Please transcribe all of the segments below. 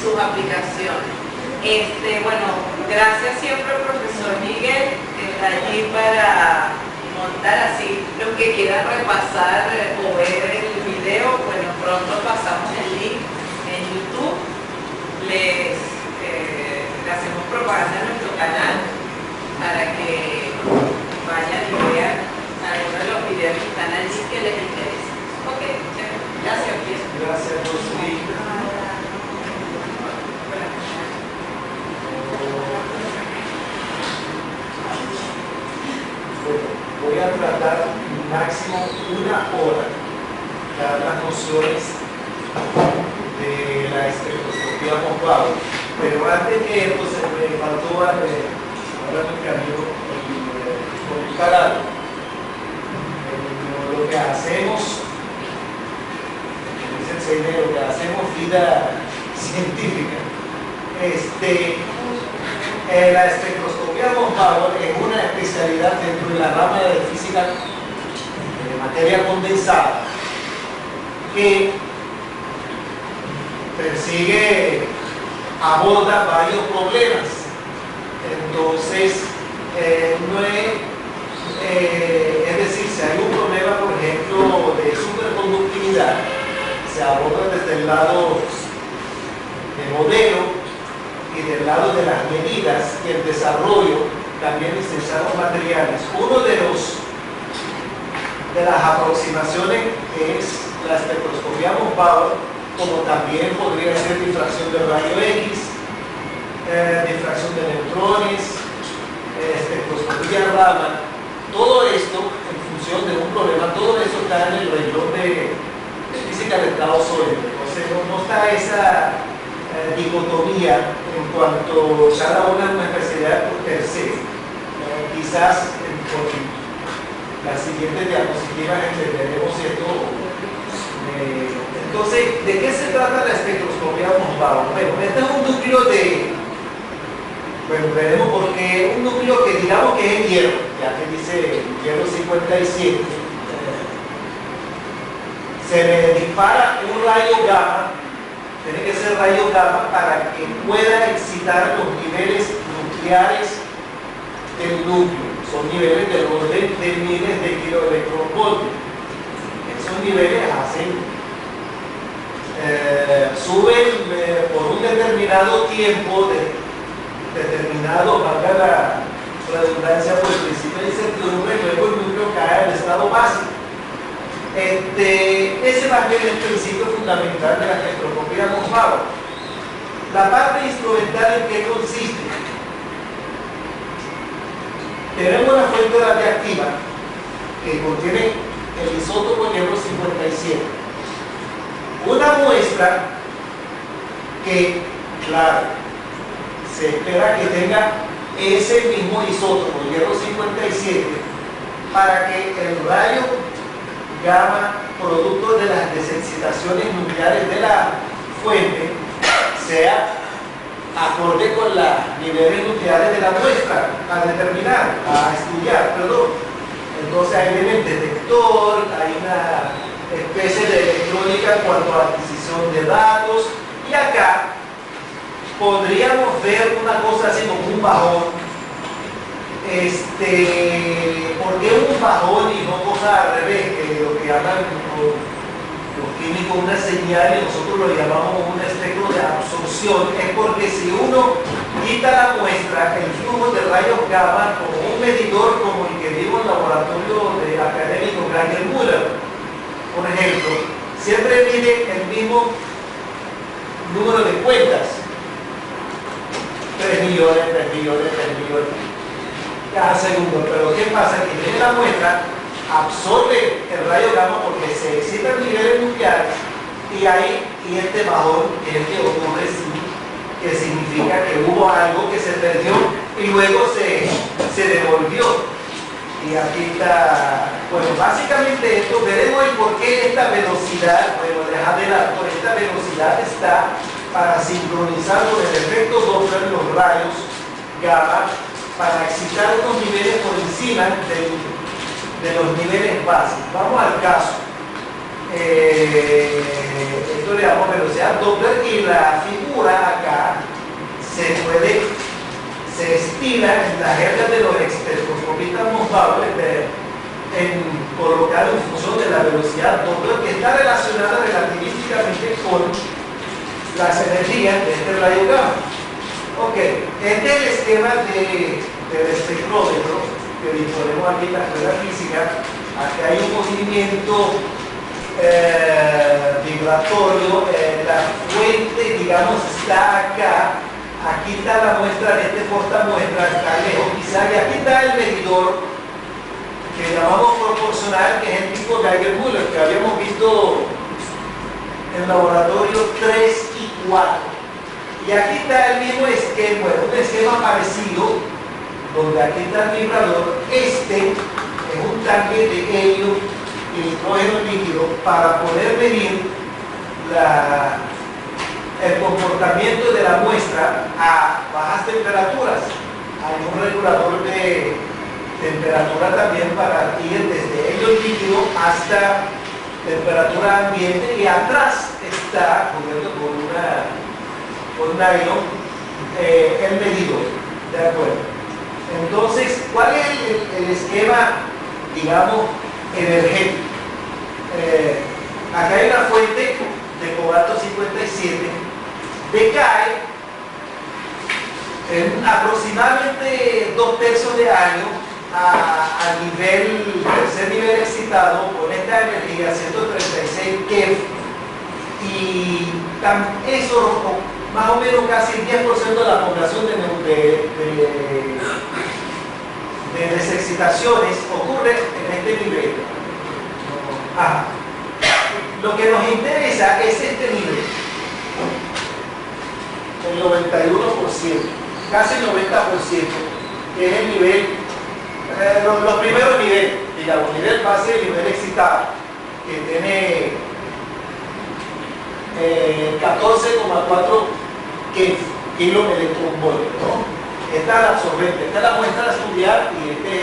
sus aplicaciones. Bueno, gracias siempre al profesor Miguel, que está allí para montar así. Los que quieran repasar o ver el video, bueno, pronto pasamos el link en YouTube. Le hacemos propaganda en nuestro canal para que vayan y vean algunos de los videos que están allí que les interesen. Ok, gracias, Pierre. Gracias, Rosy. Bueno, voy a tratar máximo 1 hora dar las nociones de la espectroscopía Monbao. Pero antes de eso me faltó hablar de mi amigo comunicar algo. Lo que hacemos, dice el señor, lo que hacemos vida científica. La espectroscopía Monbao es una especialidad dentro de la rama de física de materia condensada que aborda varios problemas. Entonces, es decir, si hay un problema, por ejemplo, de superconductividad, se aborda desde el lado de modelo y del lado de las medidas y el desarrollo también de los materiales. Uno de las aproximaciones es la espectroscopía Monbao, como también podría ser difracción del rayo X, difracción de neutrones, espectroscopía Raman. Todo esto en función de un problema, todo eso está en el renglón de física del estado sólido. Entonces no está esa dicotomía en cuanto cada una es una especialidad por per se. Quizás con las siguientes diapositivas entenderemos esto. Entonces, ¿de qué se trata la espectroscopía Monbao? Bueno, este es un núcleo bueno, veremos porque un núcleo que digamos que es hierro, ya que dice hierro 57. Se le dispara un rayo gamma. Tiene que ser rayo gamma para que pueda excitar los niveles nucleares del núcleo. Son niveles del orden de miles de kiloelectronvoltios. Esos niveles suben por un determinado tiempo, valga la redundancia por el principio de incertidumbre, y luego el núcleo cae al estado básico. Ese va a ser el principio fundamental de la espectroscopía Monbao. La parte instrumental, ¿en qué consiste? Tenemos una fuente radiactiva que contiene el isótopo hierro 57. Una muestra que, claro, se espera que tenga ese mismo isótopo hierro 57 para que el rayo gamma, producto de las desexcitaciones nucleares de la fuente, sea acorde con los niveles nucleares de la muestra a determinar, a estudiar, perdón. Entonces ahí viene el detector, hay una especie de electrónica en cuanto a adquisición de datos, y acá podríamos ver una cosa así como un bajón. ¿Por qué un bajón y no cosa al revés? Lo que llaman los químicos una señal y nosotros lo llamamos un espectro de absorción. Es porque si uno quita la muestra, el flujo de rayos gamma, como un medidor como el que vimos en el laboratorio de académico Granger Müller, por ejemplo, siempre mide el mismo número de cuentas. 3 millones, 3 millones, 3 millones cada segundo. Pero ¿qué pasa? Que tiene la muestra, absorbe el rayo gamma porque se excitan niveles nucleares y este bajón es el que ocurre, que significa que hubo algo que se perdió y luego se devolvió. Y aquí está, bueno, básicamente esto, veremos el por qué esta velocidad, bueno, por esta velocidad está para sincronizar con el efecto Doppler los rayos gamma, para excitar unos niveles por encima de los niveles básicos. Vamos al caso. esto le llamamos velocidad Doppler, y la figura acá se estila en las jergas de los espectroscopistas Monbauer en colocar en función de la velocidad Doppler, que está relacionada relativísticamente con las energías de este rayo gamma. Ok, este es el esquema del espectrómetro que disponemos aquí en la escuela física. Aquí hay un movimiento vibratorio, la fuente, digamos, está acá. Aquí está la muestra de este portamuestra, está lejos quizá, y aquí está el medidor que llamamos proporcional, que es el tipo Geiger-Müller, que habíamos visto en el laboratorio 3 y 4. Y aquí está el mismo esquema, un esquema parecido, donde aquí está el vibrador. Este es un tanque de helio y nitrógeno líquido para poder medir el comportamiento de la muestra a bajas temperaturas. Hay un regulador de temperatura también para ir desde helio líquido hasta temperatura ambiente, y atrás está, cubierto por un nylon, el medidor. ¿De acuerdo? Entonces, ¿cuál es el esquema, digamos, energético? Acá hay una fuente de cobalto 57, decae en aproximadamente 2/3 de año a tercer nivel excitado con esta energía 136 keV, y eso más o menos casi el 10% de la población de desexcitaciones ocurre en este nivel. Lo que nos interesa es este nivel, el 91%, casi el 90%, que es el nivel, los primeros niveles, digamos, nivel base y nivel excitado, que tiene 14,4 kiloelectronvolts, ¿no? Esta es la absorbente, esta es la muestra a estudiar, y este es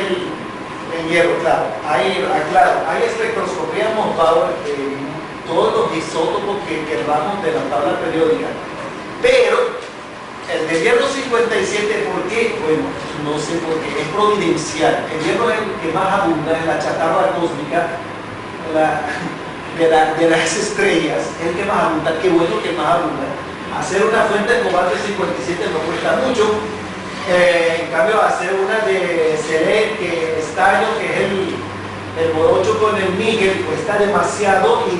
el hierro, claro. Hay espectroscopía Monbauer de todos los isótopos que queramos de la tabla periódica, pero el de hierro 57, ¿por qué? Bueno, no sé por qué, es providencial. El hierro es el que más abunda en la chatarra cósmica de las estrellas, es el que más abunda. Qué bueno que más abunda. Hacer una fuente de cobalto 57 no cuesta mucho. En cambio, hacer una de Selen, que estaño, que es el morocho con el níquel, cuesta demasiado, y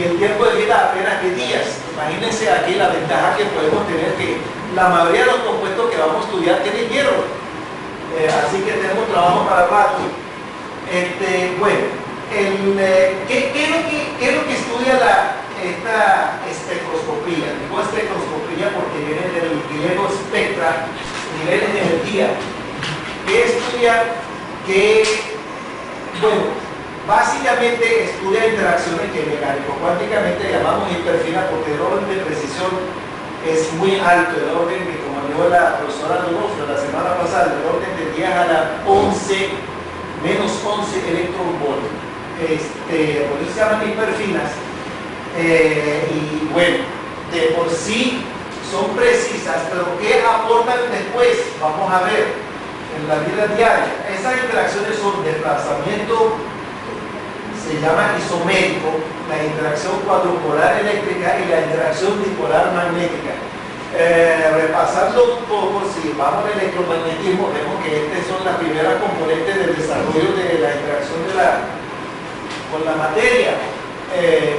el tiempo de vida apenas de días. Imagínense aquí la ventaja que podemos tener, que la mayoría de los compuestos que vamos a estudiar tienen hierro, así que tenemos trabajo para rato. Bueno, ¿qué es lo que estudia esta espectroscopía? Digo espectroscopía porque viene del griego spectra, niveles de energía. ¿Qué estudia? Bueno, básicamente estudia interacciones que mecánico-cuánticamente llamamos hiperfinas, porque el orden de precisión es muy alto, el orden que, como dijo la profesora Donofrio la semana pasada, el orden de 10 a la 11, menos 11 electronvolts. Por eso se llaman hiperfinas. Y bueno, de por sí son precisas, pero ¿qué aportan después? Vamos a ver en la vida diaria. Esas interacciones son desplazamiento, se llama isomérico, la interacción cuadrupolar eléctrica y la interacción dipolar magnética. Repasando un poco, si vamos al electromagnetismo, vemos que estas son las primeras componentes del desarrollo de la interacción con la materia. El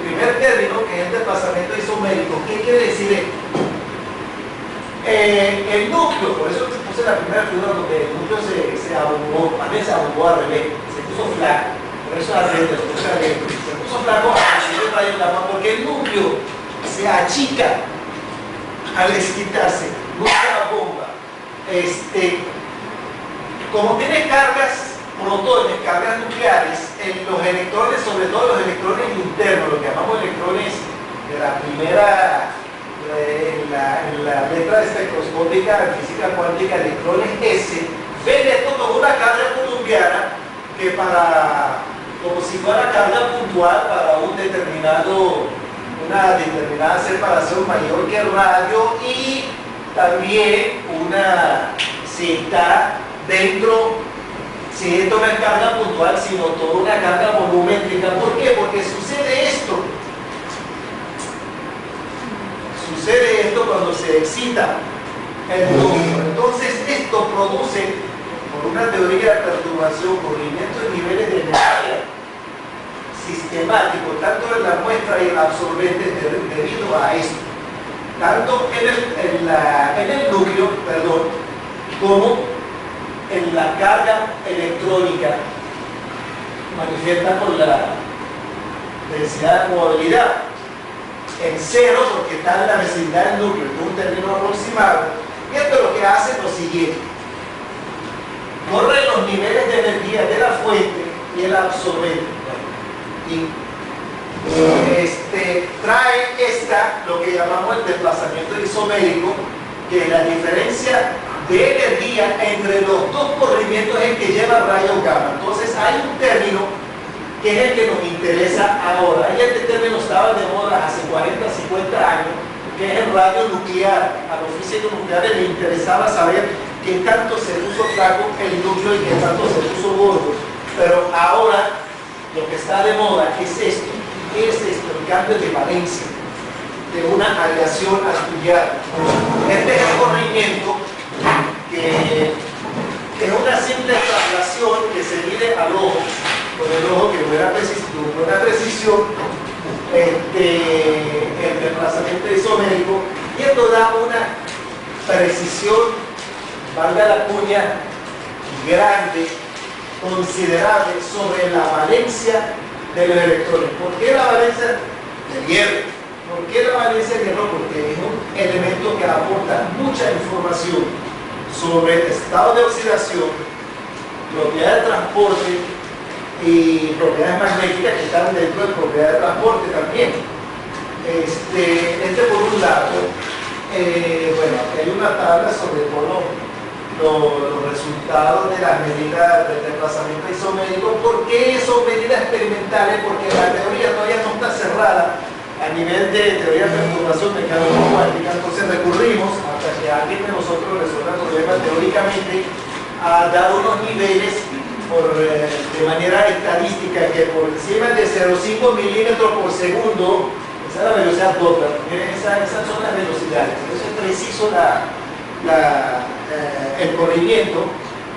primer término, que es el desplazamiento isomérico, ¿qué quiere decir esto? El núcleo, por eso puse la primera figura donde el núcleo se ahogó, más bien se ahogó al revés, se puso flaco, por eso se puso flaco porque el núcleo se achica al excitarse, no se bomba. Como tiene cargas protones, cargas nucleares, los electrones, sobre todo los electrones internos, lo que llamamos electrones de la primera, en la letra espectroscópica de física cuántica, electrones S, ven esto como una carga colombiana que para como si fuera carga puntual para una determinada separación mayor que el radio, y también si está dentro, si esto no es carga puntual, sino toda una carga volumétrica. ¿Por qué? Porque sucede esto cuando se excita el núcleo. Entonces esto produce, por una teoría de perturbación, corrimiento de niveles de energía sistemático, tanto en la muestra y el absorbente, debido a esto, tanto en el núcleo, como en la carga electrónica manifiesta por la densidad de probabilidad en cero, porque está en la vecindad del núcleo, es un término aproximado. Y esto lo que hace es lo siguiente: corre los niveles de energía de la fuente y el absorbente, y trae lo que llamamos el desplazamiento isomérico, que es la diferencia de energía entre los dos corrimientos en que lleva rayos gamma. Entonces hay un término que es el que nos interesa ahora. Y este término estaba de moda hace 40, 50 años, que es el radio nuclear. A los físicos nucleares les interesaba saber qué tanto se puso flaco el núcleo y qué tanto se puso gordo. Pero ahora lo que está de moda es esto, el cambio de valencia de una aleación astillada. Este es el corrimiento, que es una simple traslación que se mide al ojo, con el ojo que buena precisión, el desplazamiento isomérico, y esto da una precisión, valga la cuña, grande, considerable sobre la valencia de los electrones. ¿Por qué la valencia del hierro? ¿Por qué la valencia del hierro? Porque es un elemento que aporta mucha información sobre el estado de oxidación, propiedades de transporte y propiedades magnéticas que están dentro de propiedades de transporte también. Por un lado, hay una tabla sobre todo los resultados de las medidas del desplazamiento isomérico. ¿Por qué son medidas experimentales? Porque la teoría todavía no está cerrada a nivel de teoría de perturbación mecánica cuántica. Entonces recurrimos, hasta que alguien de nosotros resuelva el problema teóricamente, a dar unos niveles de manera estadística, que por encima de 0,5 milímetros por segundo, esa es la velocidad Doppler. Miren, esas son las velocidades. Eso es preciso el corrimiento.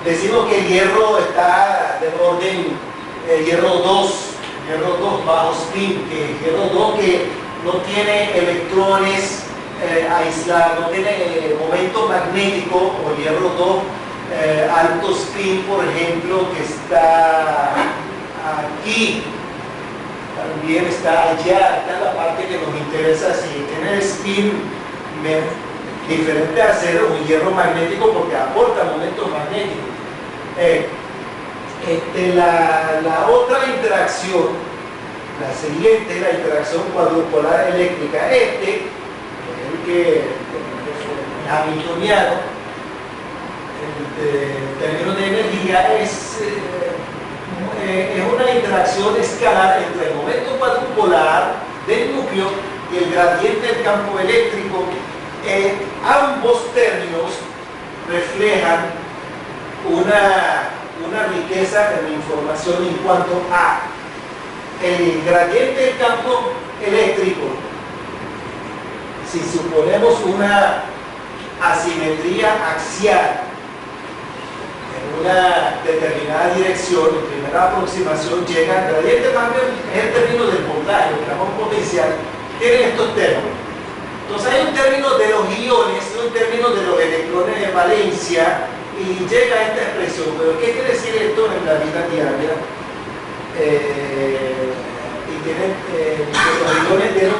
Decimos que el hierro está de orden hierro 2 bajo spin, que hierro 2 que no tiene electrones aislados, no tiene momento magnético, o hierro 2 alto spin, por ejemplo, que está aquí, también está allá. Esta es la parte que nos interesa. Si tiene spin diferente a cero, un hierro magnético, porque aporta momentos magnéticos. La otra interacción, la siguiente, la interacción cuadrupolar eléctrica, el que hamiltoniano, en términos de energía, es una interacción escalar entre el momento cuadrupolar del núcleo y el gradiente del campo eléctrico. Ambos términos reflejan una riqueza en la información en cuanto a el gradiente del campo eléctrico. Si suponemos una asimetría axial en una determinada dirección, en primera aproximación llega al gradiente cambio, es el término del voltaje, el campo potencial, tiene estos términos. Entonces hay un término de los iones y un término de los electrones de valencia, y llega a esta expresión. Pero ¿qué quiere decir esto en la vida diaria? Los iones es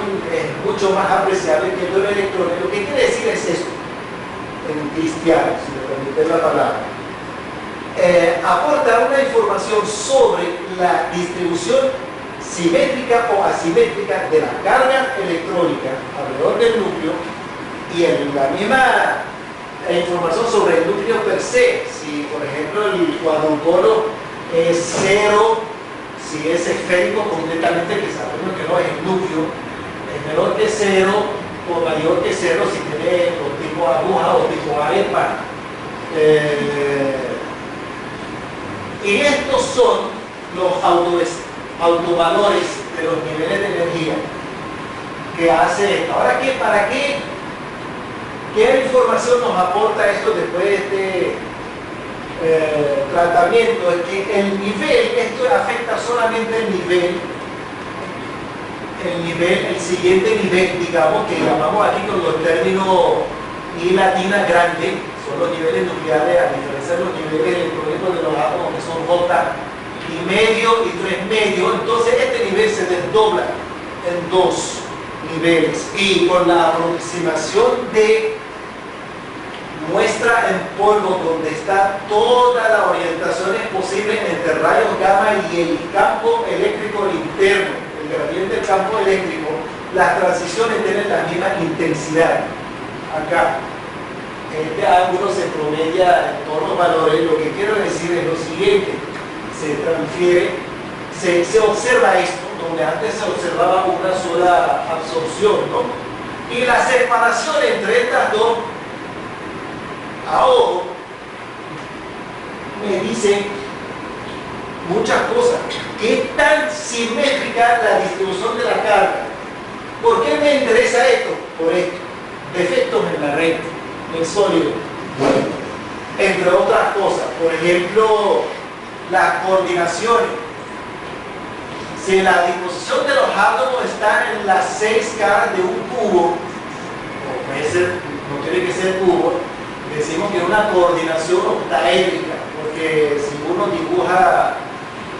mucho más apreciable que los electrones. Lo que quiere decir es esto, en cristiano, si me permite la palabra. Aporta una información sobre la distribución simétrica o asimétrica de la carga electrónica alrededor del núcleo, y en la misma información sobre el núcleo per se. Si por ejemplo el cuadrupolo es 0, Si es esférico completamente, que sabemos que no es el núcleo, es menor que cero o mayor que cero si tiene o tipo aguja o tipo arepa. Y estos son los autovalores de los niveles de energía que hace esto. Ahora, ¿para qué? ¿Qué información nos aporta esto después de este tratamiento? Es que el nivel, esto afecta solamente el siguiente nivel, digamos, que llamamos aquí con los términos I latina grande, son los niveles nucleares, a diferencia de los niveles electrónicos de los átomos que son J y medio y 3 medios. Entonces este nivel se desdobla en dos niveles, y con la aproximación de muestra en polvo, donde está toda la orientaciones posibles entre rayos gamma y el campo eléctrico interno, el gradiente del campo eléctrico, las transiciones tienen la misma intensidad. Acá este ángulo se promedia en todos los valores. Lo que quiero decir es lo siguiente: se observa esto donde antes se observaba una sola absorción, ¿no? Y la separación entre estas dos a ojo me dice muchas cosas. ¿Qué tan simétrica la distribución de la carga? ¿Por qué me interesa esto? Por esto: defectos en la red, en sólido, entre otras cosas. Por ejemplo, las coordinaciones. Si la disposición de los átomos está en las 6 caras de un cubo, o puede ser, no tiene que ser cubo, decimos que es una coordinación octaédrica, porque si uno dibuja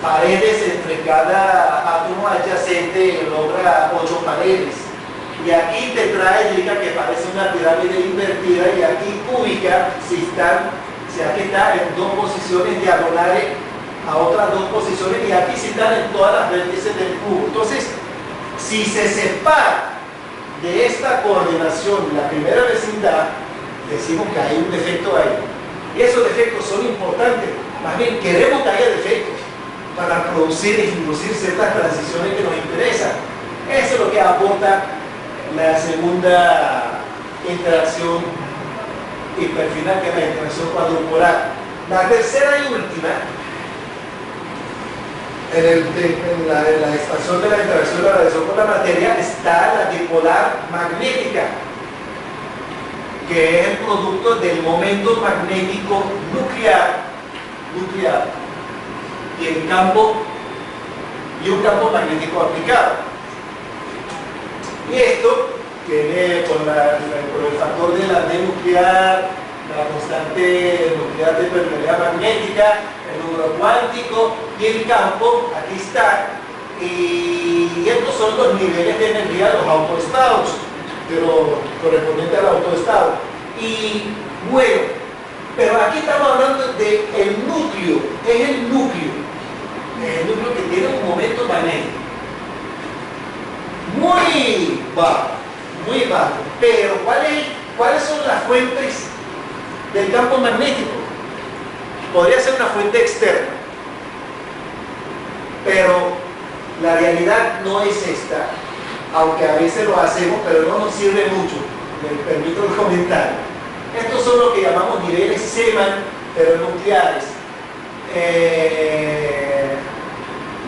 paredes entre cada átomo adyacente, logra 8 paredes. Y aquí tetraédrica, que parece una pirámide invertida, y aquí cúbica, si aquí está en 2 posiciones diagonales a otras 2 posiciones, y aquí sí están en todas las vértices del cubo. Entonces, si se separa de esta coordinación la primera vecindad, decimos que hay un defecto ahí. Y esos defectos son importantes. Más bien, queremos que haya defectos para producir e inducir ciertas transiciones que nos interesan. Eso es lo que aporta la segunda interacción hiperfinal, que es la interacción cuadrupolar. La tercera y última, en la expansión de la interacción de la radiación con la materia, está la dipolar magnética, que es el producto del momento magnético nuclear y un campo magnético aplicado. Y esto tiene con el factor de la D nuclear, la constante nuclear de permeabilidad magnética, el número cuántico y el campo. Aquí está. Y estos son los niveles de energía, los autoestados, correspondiente al autoestado. Y bueno, pero aquí estamos hablando del núcleo. Es el núcleo que tiene un momento magnético muy bajo. Pero ¿cuáles son las fuentes del campo magnético? Podría ser una fuente externa, pero la realidad no es esta, aunque a veces lo hacemos, pero no nos sirve mucho. Me permito el comentario. Estos son lo que llamamos niveles Zeeman, pero nucleares.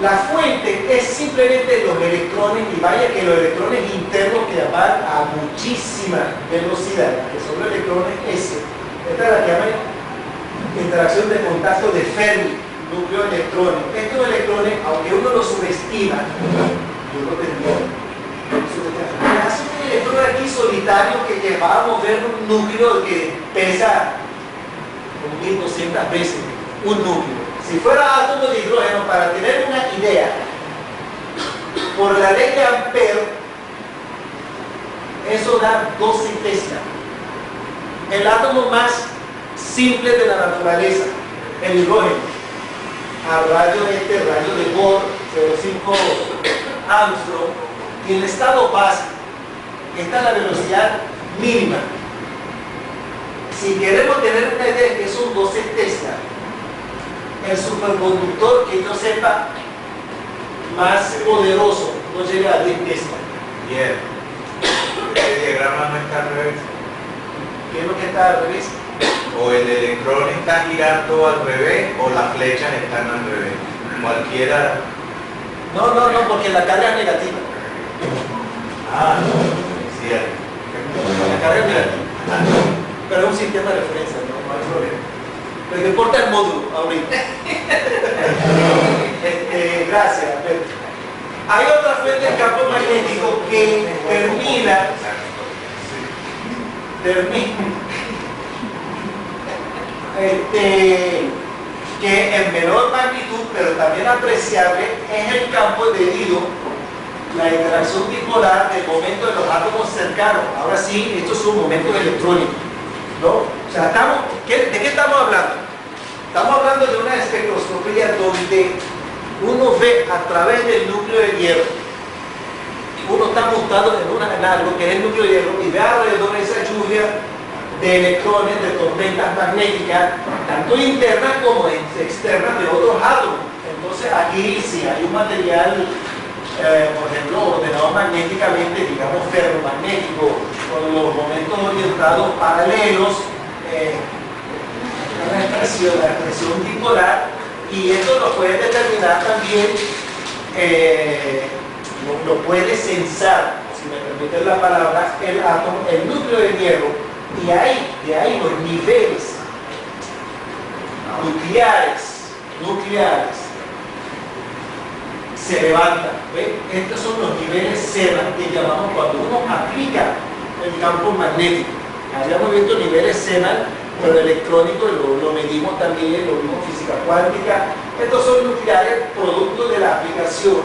La fuente es simplemente los electrones, y vaya que los electrones internos que van a muchísima velocidad, que son los electrones S. Esta es la que llaman interacción de contacto de Fermi, núcleo de electrones. Estos electrones, aunque uno los subestima, yo lo tendría. Hace un electrón aquí solitario que va a mover un núcleo que pesa 1200 veces un núcleo. Si fuera átomo de hidrógeno, para tener una idea, por la ley de Ampère, eso da 12 Tesla. El átomo más simple de la naturaleza, el hidrógeno, al rayo de Bohr, 0,5 Armstrong, y el estado básico, esta es la velocidad mínima. Si queremos tener una idea de que son 12 Tesla, el superconductor, que yo sepa, más poderoso no llega a 10 pies. Bien. Este diagrama no está al revés. ¿Qué es lo que está al revés? O el electrón está girando al revés o las flechas están al revés. Cualquiera. No, porque la carga es negativa. Ah, no, cierto. La carga es negativa. Pero es un sistema de referencia, no hay problema. Lo que importa es el módulo ahorita. Gracias, Alberto. Hay otra fuente de campo magnético que termina que en menor magnitud, pero también apreciable, es el campo debido a la interacción dipolar del momento de los átomos cercanos. Ahora sí, estos son momentos electrónicos, ¿no? O sea, ¿de qué estamos hablando? Estamos hablando de una espectroscopía donde uno ve a través del núcleo de hierro. Uno está montado en algo que es el núcleo de hierro y ve alrededor esa lluvia de electrones, de tormentas magnéticas, tanto internas como externas de otros átomos. Entonces aquí sí hay un material, por ejemplo, ordenado magnéticamente, digamos ferromagnético, con los momentos orientados paralelos, la expresión dipolar, y esto lo puede determinar también, lo puede censar, si me permiten la palabra, el átomo, el núcleo de hierro, y de ahí los niveles nucleares se levantan. ¿Ven? Estos son los niveles Zeeman que llamamos cuando uno aplica el campo magnético. Habíamos visto niveles Zeeman, pero electrónico lo medimos también, lo vimos en física cuántica. Estos son nucleares producto de la aplicación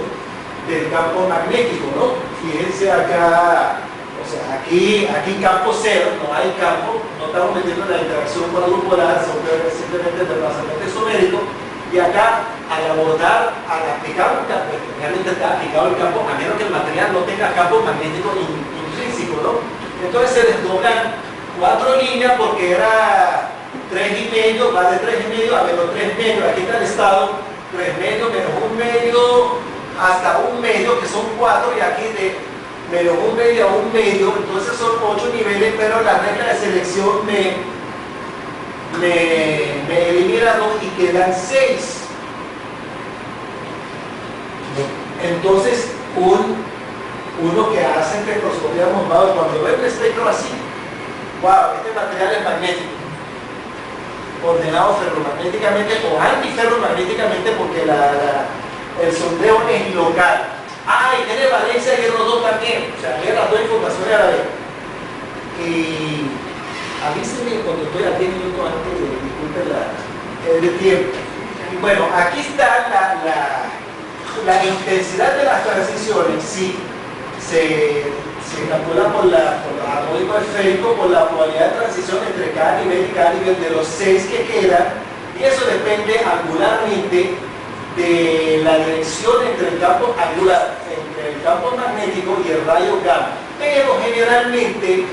del campo magnético, ¿no? Fíjense acá, o sea, aquí campo cero, no hay campo, no estamos metiendo la interacción cuadrupolar, simplemente el desplazamiento isomérico, y acá al aplicar un campo, realmente está aplicado el campo, a menos que el material no tenga campo magnético intrínseco, ¿no? Entonces se desdoblan 4 líneas porque era 3,5, va de 3,5 a menos 3,5, aquí está el estado, 3,5 menos 1,5 hasta 1,5, que son 4, y aquí de menos 1,5 a 1,5, entonces son 8 niveles, pero la regla de selección me elimina 2 y quedan 6. Entonces, uno que hace espectroscopía bombado, cuando ve un espectro así, wow, este material es magnético, ordenado ferromagnéticamente o antiferromagnéticamente, porque el sondeo es local. Y tiene valencia hierro 2 también, o sea, tiene las dos informaciones a la vez. Y avísenme cuando estoy a 10 minutos antes de tiempo. Y bueno, aquí está la intensidad de las transiciones, sí, se calcula por la armónico esférico, por la probabilidad de transición entre cada nivel y cada nivel de los 6 que quedan, y eso depende angularmente de la dirección entre el campo angular, entre el campo magnético y el rayo gamma. Pero generalmente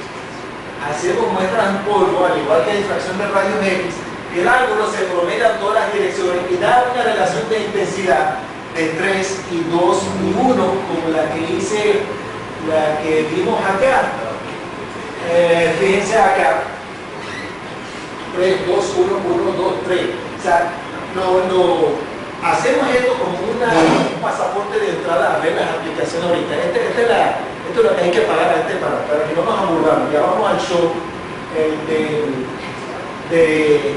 hacemos muestras en polvo, al igual que la difracción de rayos X, el ángulo se promedia en todas las direcciones y da una relación de intensidad de 3 y 2 y 1, como la que vimos acá. Fíjense acá, 3, 2, 1, 1, 2, 3. O sea, hacemos esto como un pasaporte de entrada a ver las aplicaciones ahorita. Esto es lo que hay que pagar a para que no nos aburramos. Ya vamos al show de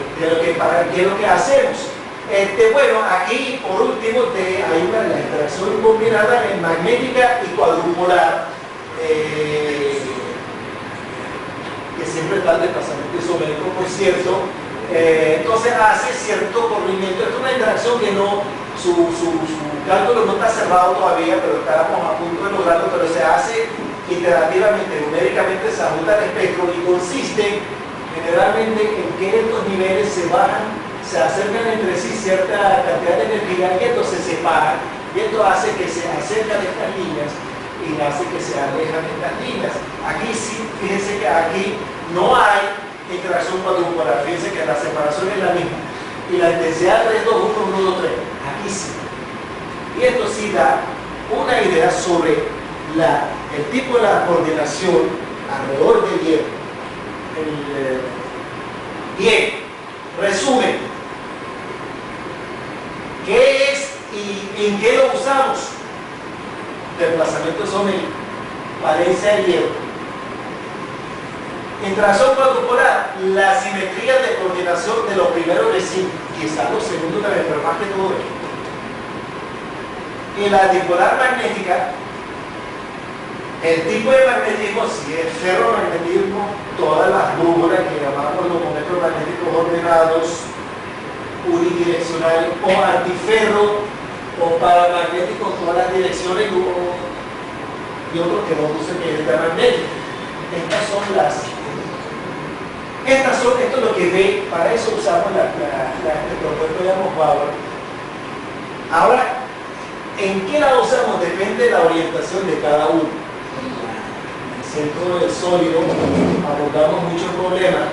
lo que hacemos. Bueno, aquí por último hay la interacción combinada en magnética y cuadrupolar, que siempre está el desplazamiento isomérico, por cierto. Entonces hace cierto corrimiento. Esto es una interacción que su cálculo no está cerrado todavía, pero estamos a punto de lograrlo, pero se hace iterativamente, numéricamente se ajusta el espectro y consiste generalmente en que estos niveles se acercan entre sí cierta cantidad de energía y esto se separa, y esto hace que se acercan estas líneas y hace que se alejan estas líneas. Aquí sí, fíjense que aquí no hay interacción cuadrupolar, fíjense que la separación es la misma y la intensidad 3, 2, 1, 1, 2, 3, aquí sí. Y esto sí da una idea sobre el tipo de la coordinación alrededor del hierro. Bien, resumen. ¿Qué es y en qué lo usamos? Desplazamiento isómero, valencia de hierro. Interacción cuadrupolar, la simetría de coordinación de los primeros vecinos, quizás los segundos también, pero más que todo esto. Y la dipolar magnética, el tipo de magnetismo, si es ferromagnetismo, todas las brújulas que llamamos los momentos magnéticos ordenados, unidireccionales o antiferro o paramagnéticos, todas las direcciones y otros que no usen que es de magnético. Esto es lo que ve, para eso usamos el propuesto de Amos-Bauer. Ahora, ¿en qué la usamos? Depende de la orientación de cada uno. En el centro del sólido abordamos muchos problemas,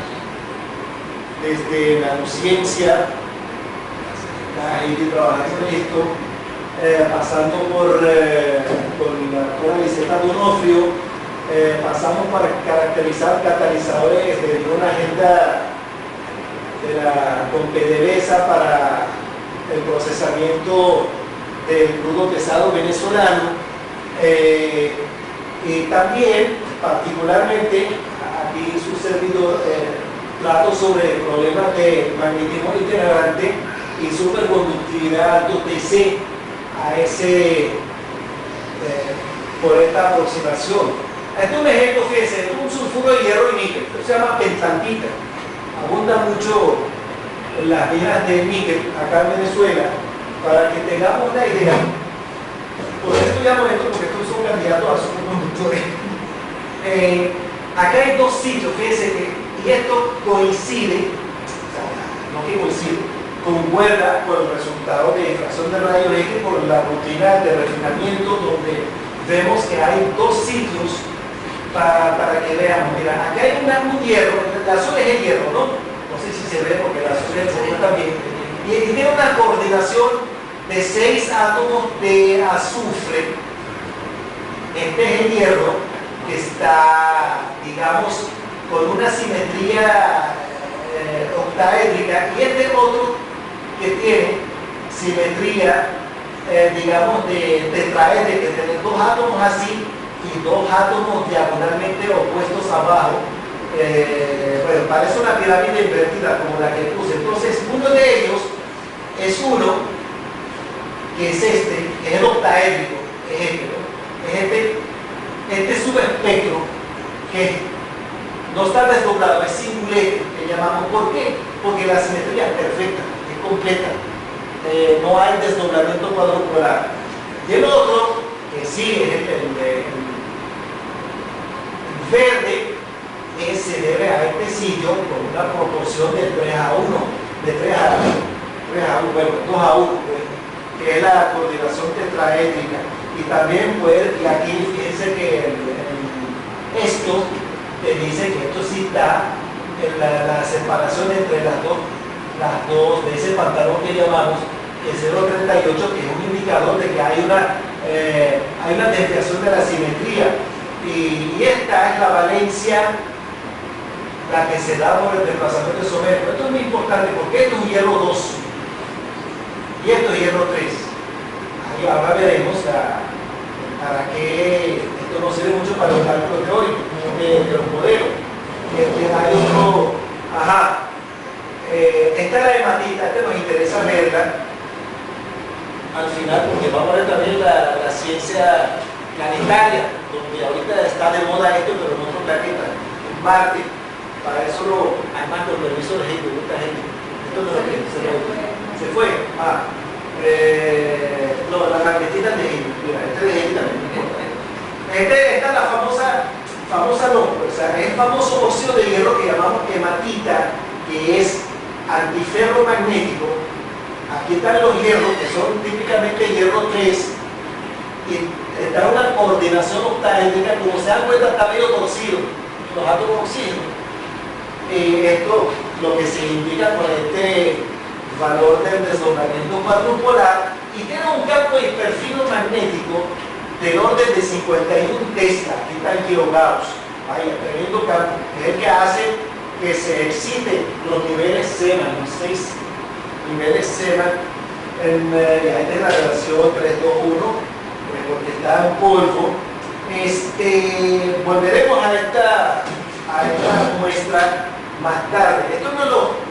desde nanociencia, la gente trabaja en esto, pasando por la doctora Liseta Donofrio, pasamos para caracterizar catalizadores de una agenda con PDVSA para el procesamiento del crudo pesado venezolano, y también particularmente aquí su servidor trato sobre problemas de magnetismo itinerante y superconductividad alto TC por esta aproximación. Este es un ejemplo, fíjense, un sulfuro de hierro y níquel, esto se llama pentantita, abunda mucho en las minas de níquel acá en Venezuela, para que tengamos una idea. Por eso estudiamos esto, porque estos son candidatos a superconductores. Acá hay dos sitios, fíjense, y esto coincide, o sea, no que coincide, concuerda con el resultado de difracción de rayos X por la rutina de refinamiento, donde vemos que hay dos sitios para que veamos. Mira, acá hay un hierro, el azul es el hierro, ¿no? No sé si se ve porque el azul es el hierro también. Y tiene una coordinación de 6 átomos de azufre. Este es el hierro que está, digamos, con una simetría octaédrica, y este otro que tiene simetría, digamos, de tetraédrica, que tiene 2 átomos así y 2 átomos diagonalmente opuestos abajo. Bueno, parece una pirámide invertida como la que puse. Entonces, uno de ellos es uno que es este, que es el octaédrico, es este subespectro que no está desdoblado, es singulete, que llamamos. ¿Por qué? Porque la simetría es perfecta, es completa, no hay desdoblamiento cuadrupolar. Y el otro, que sí es el verde, se debe a este sitio con una proporción de 3 a 1, de 3 a 1, bueno, 2 a 1, pues, que es la coordinación tetraédrica. Y también, pues, y aquí fíjense que esto te dice que esto sí está en la separación entre las dos de ese pantalón que llamamos el 038, que es un indicador de que hay una desviación de la simetría. Y esta es la valencia, la que se da por el desplazamiento isomérgico. Esto es muy importante porque esto es hierro 2 y esto es hierro 3. Ahí ahora veremos para qué esto no sirve mucho para los cálculos teóricos de los modelos. Hay otro, esta es la hematita, esta nos interesa verla al final, porque vamos a ver también la ciencia planetaria, donde ahorita está de moda esto, pero en otro planeta, en Marte. Para eso además con permiso de gente, mucha gente. Esto no es se fue. No, la magnetita de gente, mira, este de gente también no importa. Esta es la famosa no, o sea, es el famoso óxido de hierro que llamamos hematita, que es antiferro magnético. Aquí están los hierros, que son típicamente hierro 3, y está una coordinación octaédrica, como se dan cuenta, está medio torcido, los átomos de oxígeno. Esto lo que se indica con este valor del desdoblamiento cuadrupolar, y tiene un campo dispersivo magnético del orden de 51 Tesla, que está en kilogauss. Vaya, tremendo campo, es el que hace que se exciten los niveles Zeeman, los 6 niveles Zeeman. Esta es la relación 321, porque está en polvo. Volveremos a esta muestra más tarde. Esto es uno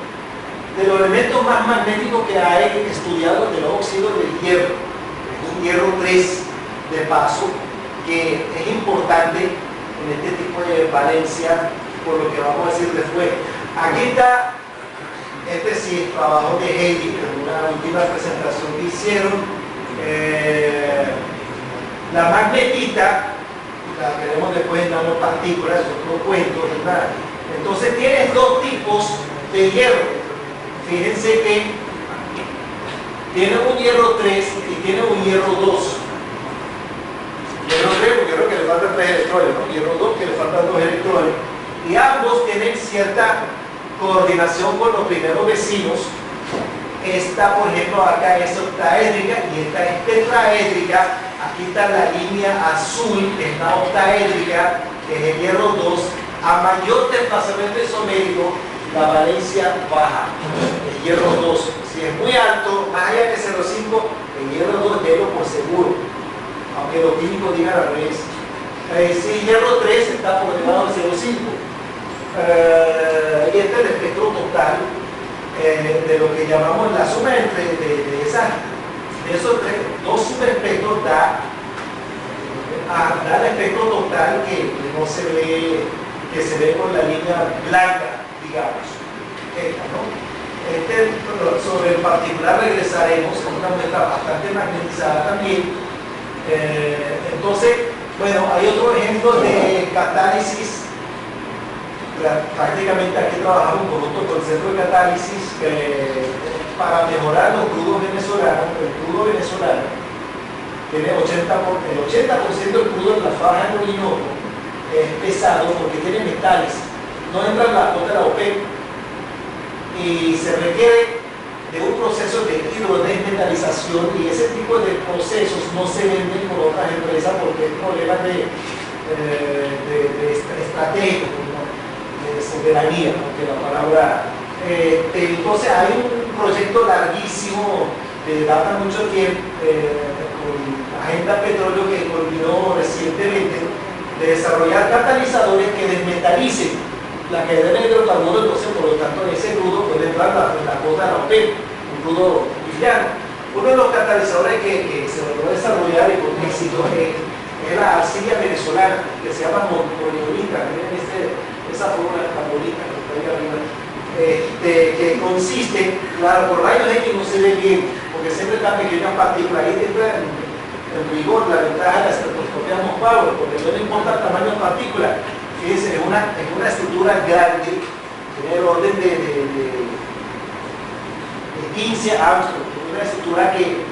de los elementos más magnéticos que hay estudiados de los óxidos del hierro. Es un hierro 3 de paso, que es importante en este tipo de valencia, por lo que vamos a decir después. Aquí está, sí, trabajo de Heidi, en una última presentación que hicieron. La magnetita, la veremos después en nanopartículas, es otro cuento, ¿verdad? Entonces tienes dos tipos de hierro. Fíjense que tiene un hierro 3 y tiene un hierro 2. Hierro 3 porque creo que le faltan 3 electrones, ¿no? Hierro 2 que le faltan 2 electrones. Y ambos tienen cierta coordinación con los primeros vecinos. Esta, por ejemplo, acá es octaédrica y esta es tetraédrica. Aquí está la línea azul, que es la octaédrica, que es el hierro 2. A mayor desplazamiento isomérico, la valencia baja. El hierro 2, si es muy alto, más allá de 0,5, el hierro 2 debo por seguro, aunque los químicos digan al revés. Si el hierro 3 está por debajo de 0,5. Y este es el espectro total de lo que llamamos la suma entre de esos dos subespectros da el espectro total que no se ve, que se ve con la línea blanca, digamos. Esta, ¿no? Sobre el particular regresaremos, es una muestra bastante magnetizada también. Entonces, bueno, hay otro ejemplo de catálisis. Prácticamente aquí trabajamos con otro concepto de catálisis para mejorar los crudos venezolanos. El crudo venezolano tiene el 80% del crudo en la faja de Orinoco es pesado porque tiene metales, no entra en la cuota de la OPEP y se requiere de un proceso de hidrodesmetalización, y ese tipo de procesos no se venden por otras empresas porque es problema de estrategia, de soberanía, porque la palabra entonces hay un proyecto larguísimo de data mucho tiempo con Agenda Petróleo que culminó recientemente de desarrollar catalizadores que desmetalicen la cadena de hidrocarburos. Entonces, por lo tanto, en ese crudo puede entrar la cuota de la OPEP, un crudo liviano. Uno de los catalizadores que se logró desarrollar y con éxito es la arcilla venezolana, que se llama monobolita. Miren esa fórmula carbonita que está ahí arriba, que consiste, claro, por rayos X no se ve bien, porque siempre están pequeñas partículas. Ahí entra en rigor la ventaja de la espectroscopía Moss-Bauer, porque no le importa el tamaño de partícula. Fíjense, es una estructura grande, tiene el orden de 15 Armstrong, una estructura que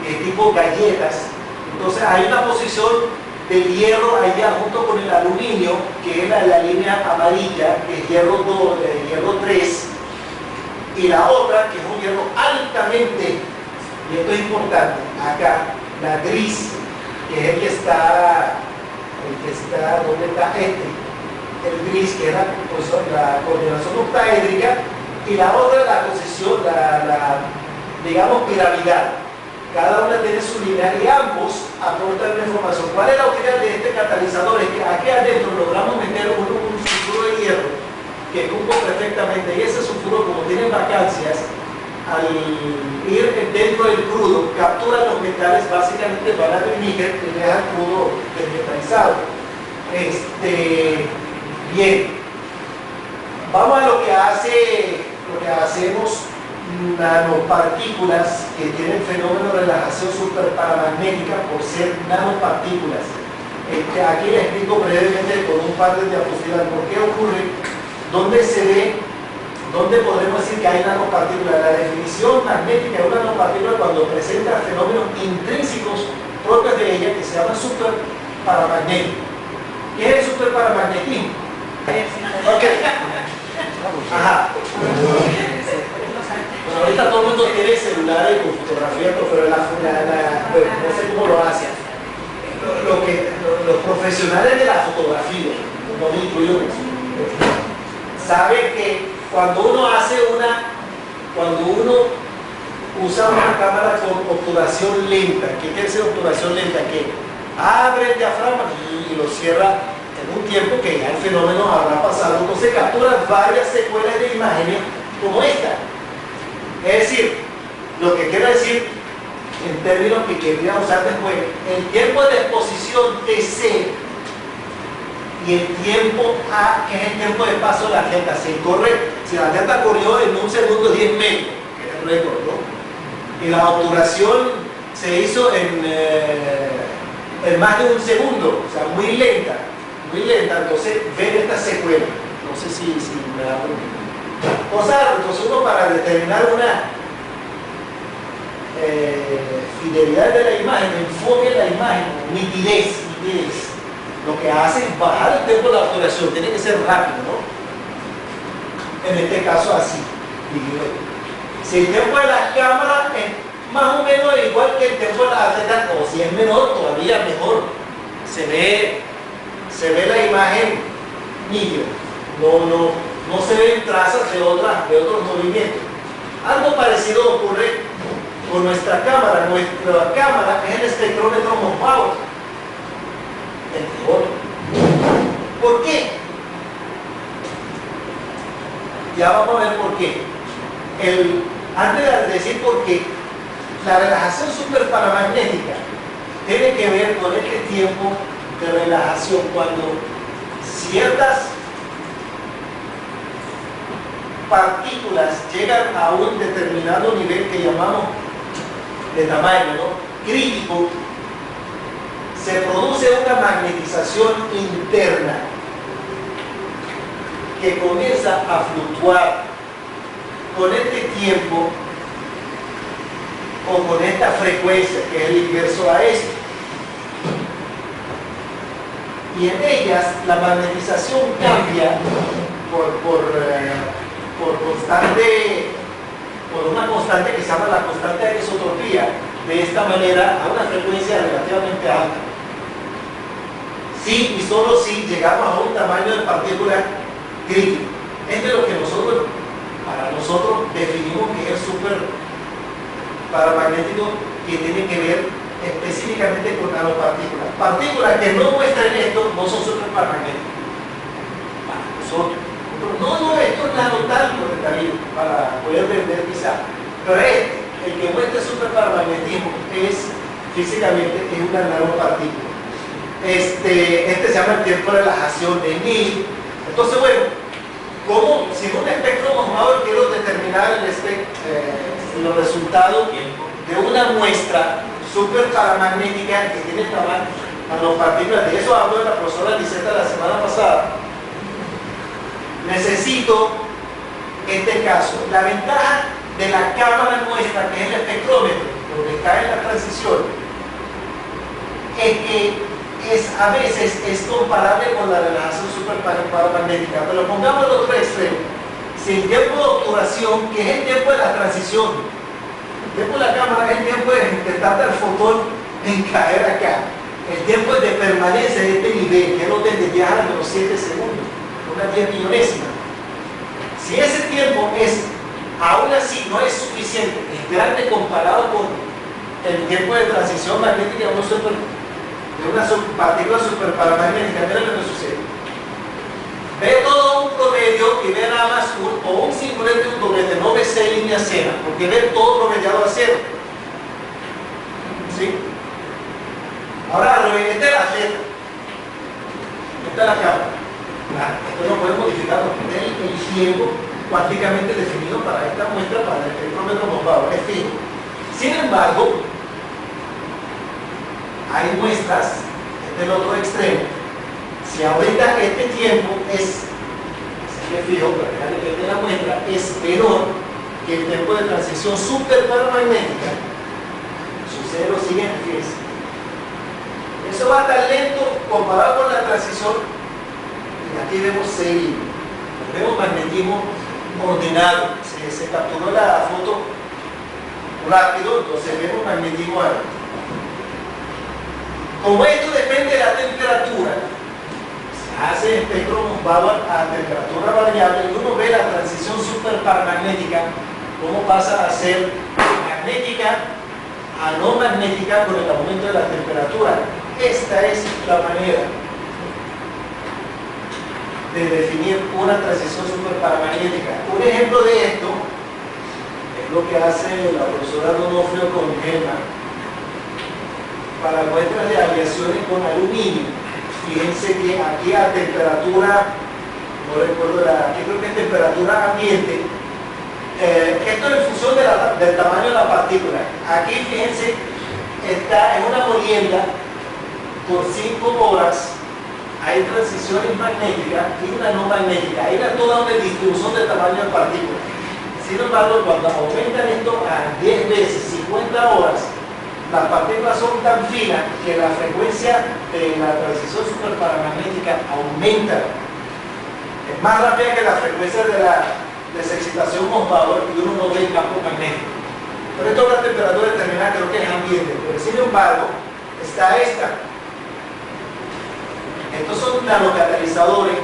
es tipo galletas. Entonces hay una posición del hierro allá junto con el aluminio, que es la línea amarilla, que es hierro 2, hierro 3, y la otra, que es un hierro altamente, y esto es importante, acá, la gris, que es el que está, ¿dónde está este? El gris, que es la coordinación octaédrica, y la otra, la posición, digamos, piramidal. Cada una tiene su lineal y ambos aportan una información. ¿Cuál es la utilidad de este catalizador? Es que aquí adentro logramos meter un sulfuro de hierro que cupo perfectamente, y ese sulfuro, como tiene vacancias, al ir dentro del crudo, captura los metales, básicamente vanadio y níquel, y deja el crudo desmetalizado. Bien, vamos a lo que hacemos nanopartículas, que tienen fenómeno de relajación superparamagnética por ser nanopartículas. Aquí les explico brevemente con un par de diapositivas por qué ocurre, dónde se ve, dónde podemos decir que hay nanopartículas. La definición magnética de una nanopartícula cuando presenta fenómenos intrínsecos propios de ella, que se llaman superparamagnéticos. ¿Qué es el superparamagnetismo? Okay. Ajá. Bueno, ahorita todo el mundo tiene celulares con fotografía, pero la sabe que cuando uno usa una cámara con obturación lenta, ¿qué quiere decir obturación lenta? Que abre el diafragma y lo cierra en un tiempo que ya el fenómeno habrá pasado, entonces captura varias secuelas de imágenes como esta. Es decir, lo que quiero decir en términos que quería usar después, el tiempo de exposición TC y el tiempo A, que es el tiempo de paso de la atleta. Si la atleta corrió en un segundo 10 metros, que es el récord, ¿no? Y la obturación se hizo en más de un segundo, o sea, muy lenta, entonces ven esta secuela. No sé si me da cosa, entonces uno para determinar una fidelidad de la imagen, enfoque de la imagen, nitidez, lo que hace es bajar el tiempo de la obturación, tiene que ser rápido, ¿no? En este caso así. Si el tiempo de la cámara es más o menos igual que el tiempo de la atleta, o si es menor, todavía mejor. Se ve la imagen nítida, no se ven trazas de otros movimientos. Algo parecido ocurre con nuestra cámara. Nuestra cámara es el espectrómetro Monbauer, entre otros. ¿Por qué? Ya vamos a ver por qué. Antes de decir por qué, la relajación superparamagnética tiene que ver con este tiempo de relajación cuando ciertas partículas llegan a un determinado nivel que llamamos de tamaño, ¿no? Crítico, se produce una magnetización interna que comienza a fluctuar con este tiempo o con esta frecuencia, que es el inverso a esto. Y en ellas la magnetización cambia por una constante que se llama la constante de anisotropía, de esta manera a una frecuencia relativamente alta. Sí y solo si llegamos a un tamaño de partícula crítico. Esto es lo que para nosotros definimos que es súper paramagnético, que tiene que ver específicamente con nanopartículas. Partículas que no muestran esto no son súper paramagnéticas. Para nosotros. No, esto es nanotalco de calibre, para poder vender quizá. Pero el que muestra superparamagnetismo físicamente es una nanopartícula. Este se llama el tiempo de relajación de Nil. Entonces, bueno, como si en un espectro Monbauer quiero determinar los resultados de una muestra superparamagnética que tiene nanopartículas, de eso habló la profesora Liseta la semana pasada. Necesito este caso. La ventaja de la cámara nuestra, que es el espectrómetro, donde cae la transición, es que a veces es comparable con la relajación superparamagnética. Pero pongamos el otro extremo. Si el tiempo de obturación, que es el tiempo de la transición, el tiempo de la cámara es el tiempo de tarda el fotón en caer acá. El tiempo de permanencia de este nivel, que es donde viaja a los 7 segundos. Una 10 millonésima. Si ese tiempo aún así no es suficiente, es grande comparado con el tiempo de transición magnética de una partícula superparamagnética, mira lo que sucede. Ve todo un promedio y ve nada más un simplemente un doblete, no ve 6 líneas cenas, porque ve todo promediado a cero. ¿Sí? Ahora, esta es la atleta. Esta es la cámara. Esto no puede modificar el tiempo cuánticamente definido para esta muestra, para el espectrómetro Monbauer, es fijo. Sin embargo, hay muestras, este es el otro extremo. Si ahorita este tiempo es fijo, pero depende de la muestra, es menor que el tiempo de transición superparamagnética, sucede lo siguiente, fíjense. Eso va tan lento comparado con la transición. Aquí vemos serie, vemos magnetismo ordenado, se capturó la foto rápido, entonces vemos magnetismo alto. Como esto depende de la temperatura, se hace espectro Monbauer a temperatura variable y uno superparamagnética, cómo pasa a ser magnética a no magnética con el aumento de la temperatura. Esta es la manera de definir una transición superparamagnética. Un ejemplo de esto es lo que hace la profesora Donofrio con Gemma para muestras de aleaciones con aluminio. Fíjense que aquí a temperatura, no recuerdo aquí creo que es temperatura ambiente, esto es en función del tamaño de la partícula. Aquí fíjense, está en una molienda por 5 horas, hay transiciones magnéticas y una no magnética. Hay toda una distribución de tamaño de partículas. Sin embargo, cuando aumentan esto a 10 veces, 50 horas, las partículas son tan finas que la frecuencia de la transición superparamagnética aumenta. Es más rápida que la frecuencia de la desexcitación Mohn-Bauer y uno no ve el campo magnético. Pero esto es una temperatura determinada, creo que es ambiente. Pero sin embargo, está esta. Estos son nanocatalizadores.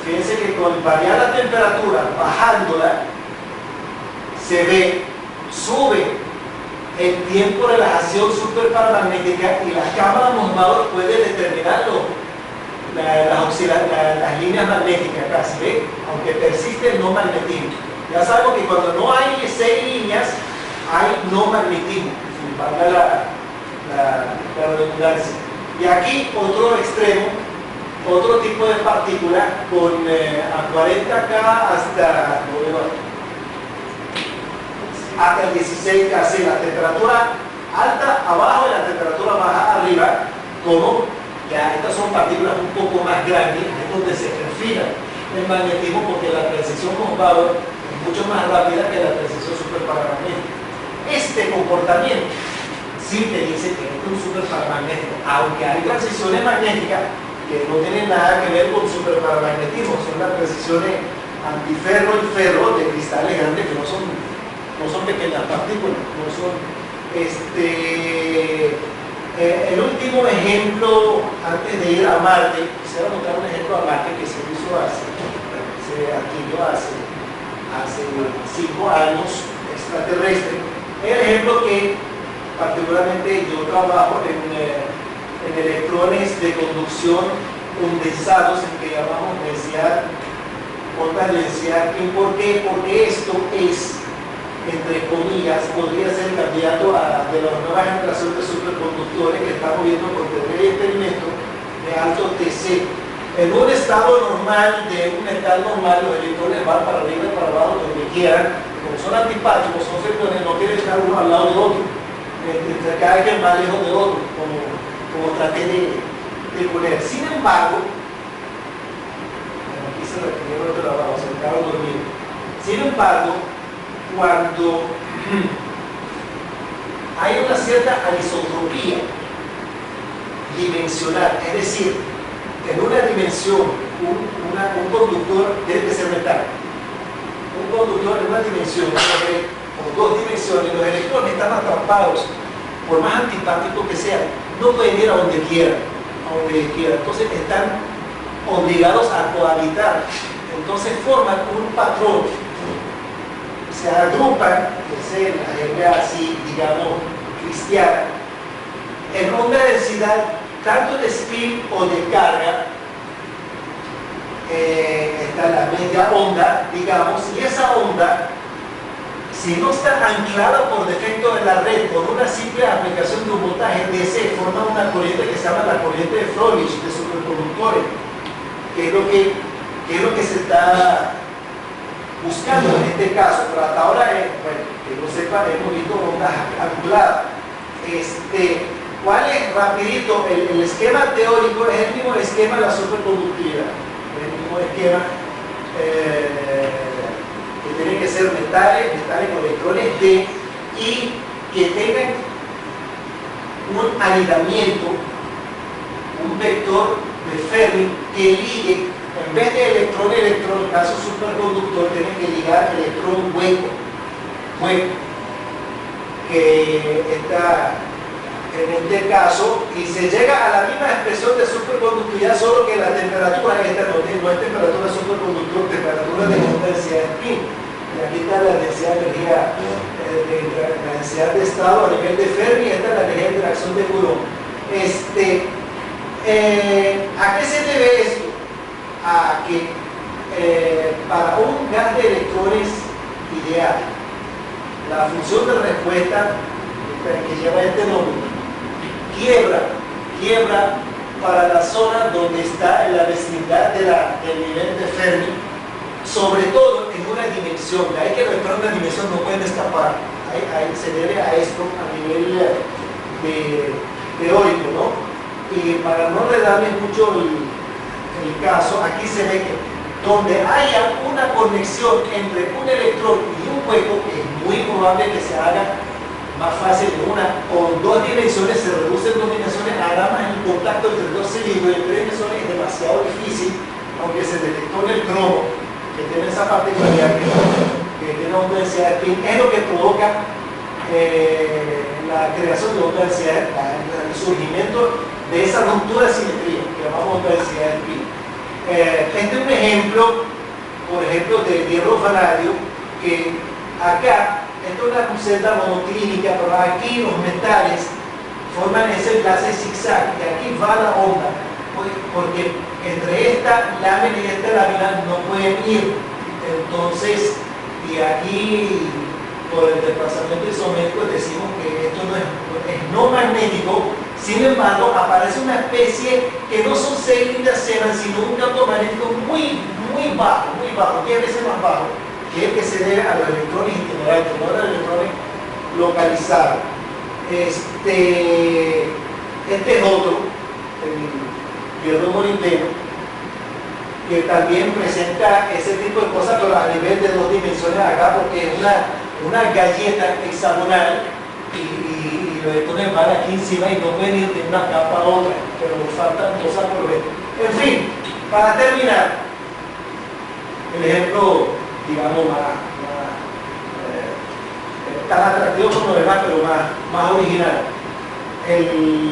Fíjense que con variar la temperatura, bajándola, se ve, sube el tiempo de relajación superparamagnética y la cámara Mohn-Bauer puede determinar las líneas magnéticas casi, ¿ve? Aunque persiste el no magnetismo. Ya sabemos que cuando no hay 6 líneas, hay no magnetismo, sin valga la redundancia. Y aquí otro extremo, otro tipo de partícula con a 40K hasta el 16K, así la temperatura alta abajo y la temperatura baja arriba, como ya estas son partículas un poco más grandes, es donde se refina el magnetismo, porque la transición Mohn-Bauer es mucho más rápida que la transición superparamagnética. Este comportamiento sí te dice que esto es un superparamagnético, aunque hay transiciones magnéticas que no tienen nada que ver con superparamagnetismo, son las transiciones antiferro y ferro de cristales grandes que no son pequeñas partículas, no son el último ejemplo antes de ir a Marte. Quisiera mostrar un ejemplo a Marte que se hizo hace 5 años, extraterrestre. El ejemplo que particularmente yo trabajo en electrones de conducción condensados, en que llamamos densidad, corta densidad. ¿Por qué? Porque esto es, entre comillas, podría ser candidato de la nueva generación de superconductores que estamos viendo con teoría y experimento de alto TC. En un estado normal, de un metal normal, los electrones van para arriba y para abajo donde quieran. Como son antipáticos, son sectores, no quieren estar uno al lado de otro, entre cada quien más lejos de otro, como traté de poner. Sin embargo, aquí se refiere otro trabajo, se quedaron dormidos. Sin embargo, cuando hay una cierta anisotropía dimensional, es decir, en una dimensión, un conductor tiene que ser metal. Un conductor en una dimensión, o 2 dimensiones, los electrones están atrapados, por más antipáticos que sean, no pueden ir a donde quieran, entonces están obligados a cohabitar, entonces forman un patrón, se agrupan, que es la jerga así, digamos, cristiana, en una densidad tanto de spin o de carga. Está la media onda, digamos, y esa onda, si no está anclada por defecto en la red por una simple aplicación de un voltaje DC, forma una corriente que se llama la corriente de Froelich de superconductores, que es lo que se está buscando en este caso. Pero hasta ahora, bueno, que no sepan, hemos visto ondas anculadas. ¿Cuál es, rapidito, el esquema teórico? Es el mismo esquema de la superconductividad, el mismo esquema que tienen que ser metales con electrones D y que tengan un anidamiento, un vector de Fermi que ligue, en vez de electrón, en caso superconductor, tienen que ligar electrón hueco, que está en este caso, y se llega a la misma expresión de superconductividad, solo que la temperatura, esta no es temperatura superconductor, temperatura localizado a nivel de Fermi. Esta es la energía de interacción de Coulomb. ¿A qué se debe esto? A que para un gas de electrones ideal, la función de respuesta que lleva este nombre quiebra para la zona donde está en la vecindad del nivel de Fermi, sobre todo en una dimensión. De ahí que los electrones de una dimensión no pueden escapar. Ahí se debe a esto a nivel teórico, ¿no? Y para no redarles mucho el caso, aquí se ve que donde haya una conexión entre un electrón y un hueco, es muy probable que se haga más fácil en una o dos dimensiones, se reducen dos dimensiones, nada más el contacto entre dos cilindros. En tres dimensiones es demasiado difícil, aunque se detectó en el cromo que tiene esa particularidad que tiene onda de densidad de spin, es lo que provoca la creación de onda de densidad, el surgimiento de esa ruptura de simetría que llamamos onda de densidad de spin. Este es un ejemplo, por ejemplo, del hierro vanadio, que acá, esto es una celda monoclínica, pero aquí los metales forman ese enlace zigzag, y aquí va la onda, porque entre esta lámina y esta lámina no pueden ir. Entonces, y aquí, por el desplazamiento isométrico, decimos que esto no es no magnético. Sin embargo, aparece una especie que no son celdas ceras, sino un campo magnético muy bajo, 10 veces más bajo, que es el que se debe a los electrones itinerantes, no a los electrones localizados. Este es otro, el hierro molibdeno, que también presenta ese tipo de cosas, pero a nivel de dos dimensiones acá, porque es una galleta hexagonal, y los electrones van aquí encima y no pueden ir de una capa a otra, pero nos faltan cosas por ver. En fin, para terminar, el ejemplo, digamos, tan atractivo como los demás, pero más original.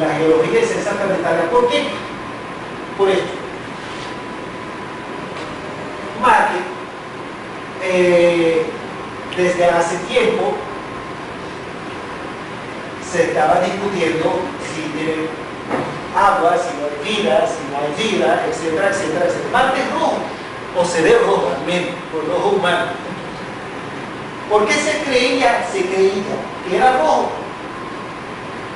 La geología es exactamente tal. ¿Por qué? Por esto. Marte, desde hace tiempo, se estaba discutiendo si tiene agua, si no hay vida, si no hay vida, etcétera, etcétera, etcétera. Marte es rojo, o se ve rojo al menos, por el ojo humano. ¿Por qué se creía que era rojo?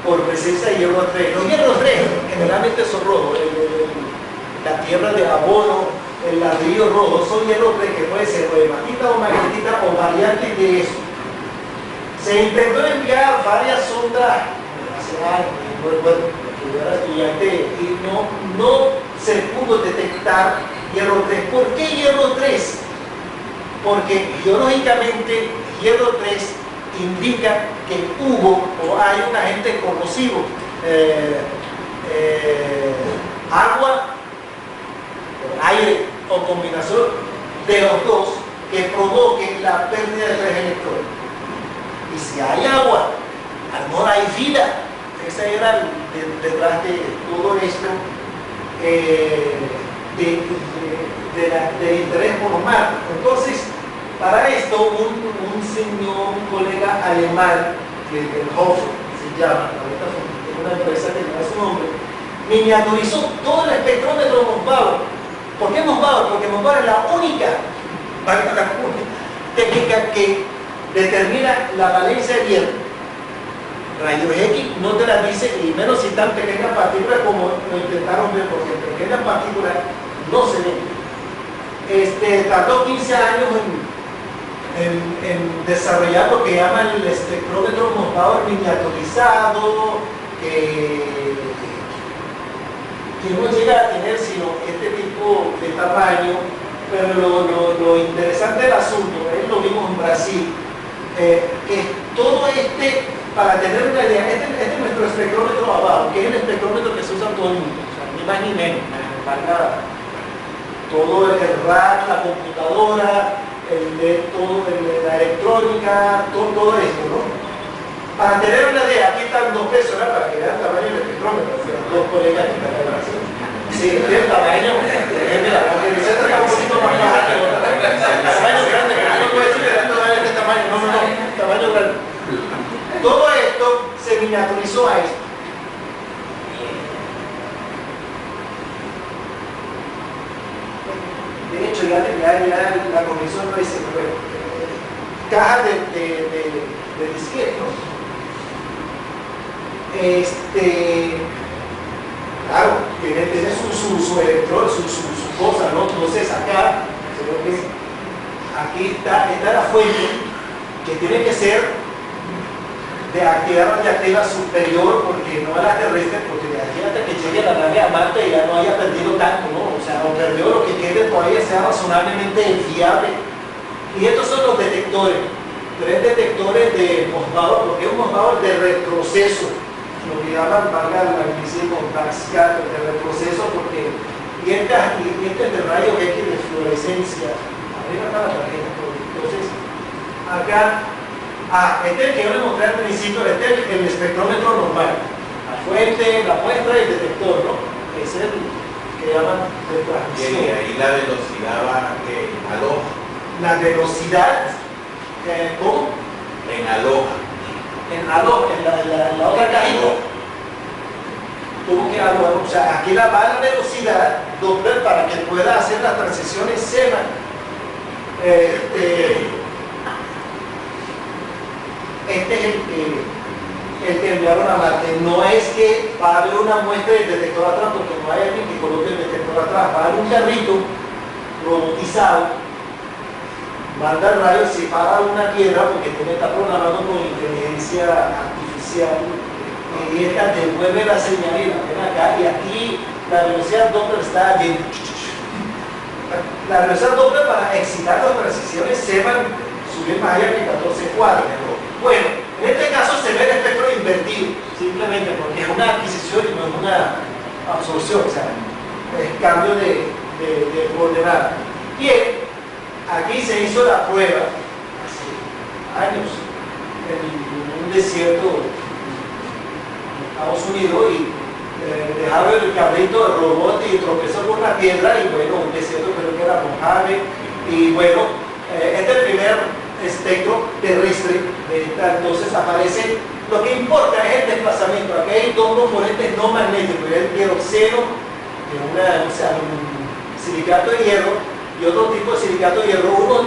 Por presencia de hierro 3. Los hierros 3 generalmente son rojos. La tierra de abono, el ladrillo rojo, son hierros 3 que puede ser o hematita o magnetita o variantes de eso. Se intentó enviar varias sondas hace años, no recuerdo, yo era estudiante, y no se pudo detectar hierro 3. ¿Por qué hierro 3? Porque geológicamente hierro 3 indica que hubo o hay un agente corrosivo, agua, aire o combinación de los dos que provoque la pérdida de 3 electrones. Y si hay agua, no hay vida. Esa era detrás de todo esto del interés por Marte. Entonces, para esto, un colega alemán, el Hofer, se llama, es una empresa que lleva su nombre, miniaturizó todo el espectrómetro de Mossbauer. ¿Por qué Mossbauer? Porque Mossbauer es la única técnica que determina la valencia de hierro. Rayos X no te la dice, y menos si tan pequeñas partículas como lo intentaron ver, porque pequeñas partículas no se ven. Tardó 15 años en desarrollar lo que llaman el espectrómetro Mossbauer miniaturizado, que no llega a tener sino este tipo de tamaño. Pero lo interesante del asunto, lo vimos en Brasil, que todo para tener una idea, este es nuestro espectrómetro abajo, que es el espectrómetro que se usa en todo el mundo, o sea, ni más ni menos, todo el rack, la computadora, la electrónica, todo esto, ¿no? Para tener una idea, aquí están dos pesos, ¿no? Para que vean el tamaño del espectrómetro, dos colegas que están en Brasil. Sí, el tamaño, mira, aunque el centro está un poquito más bajo, tamaño grande, que no puede decir que esto es de este tamaño, no, tamaño grande. Todo esto ya la conexión no es caja de disquete, ¿no? Claro, tiene su electrodo, su cosa, ¿no? Entonces acá, aquí está la fuente, que tiene que ser de actividad radiactiva superior, porque no a la terrestre, porque de aquí hasta que llegue la nave a Marte ya no haya perdido tanto, ¿no? O sea, no perdió, lo que quede todavía sea razonablemente fiable. Y estos son los detectores, 3 detectores de Mossbauer, porque es un Mossbauer de retroceso, lo que llaman, valga la anglicismo, backscatter, de retroceso, porque y este es de rayos X de fluorescencia. Arriba está la tarjeta. Entonces, acá, este es el que yo les mostré al principio, este es el espectrómetro normal. La fuente, la muestra y el detector, ¿no? Es el que llaman de transmisión. Y ahí la velocidad va en aloha. La velocidad, ¿cómo? En aloha. En aloha, en la otra cajita. ¿Cómo que aloha? O sea, aquí va la velocidad Doppler para que pueda hacer las transiciones Zeeman. Este es el que enviaron a Marte. No es que va a haber una muestra del detector atrás, porque no hay alguien que coloque el detector atrás. Va a haber un carrito robotizado, manda el rayo, separa una piedra, porque está programado con inteligencia artificial, y esta devuelve la señal y la ven acá, y aquí la velocidad Doppler está yendo. La velocidad Doppler para excitar las transiciones Zeeman subir más allá que 14 cuadros. Bueno, en este caso se ve el espectro invertido, simplemente porque es una adquisición y no es una absorción, o sea, es cambio de coordenada. Bien, aquí se hizo la prueba hace años en un desierto en Estados Unidos y dejaron el carrito de robot y tropezó con una piedra y bueno, un desierto creo que era mojable y bueno, este es el primer espectro terrestre de esta, entonces aparece, lo que importa es el desplazamiento. Aquí hay 2 componentes no magnéticos, el hidroxeno, un silicato de hierro y otro tipo de silicato de hierro,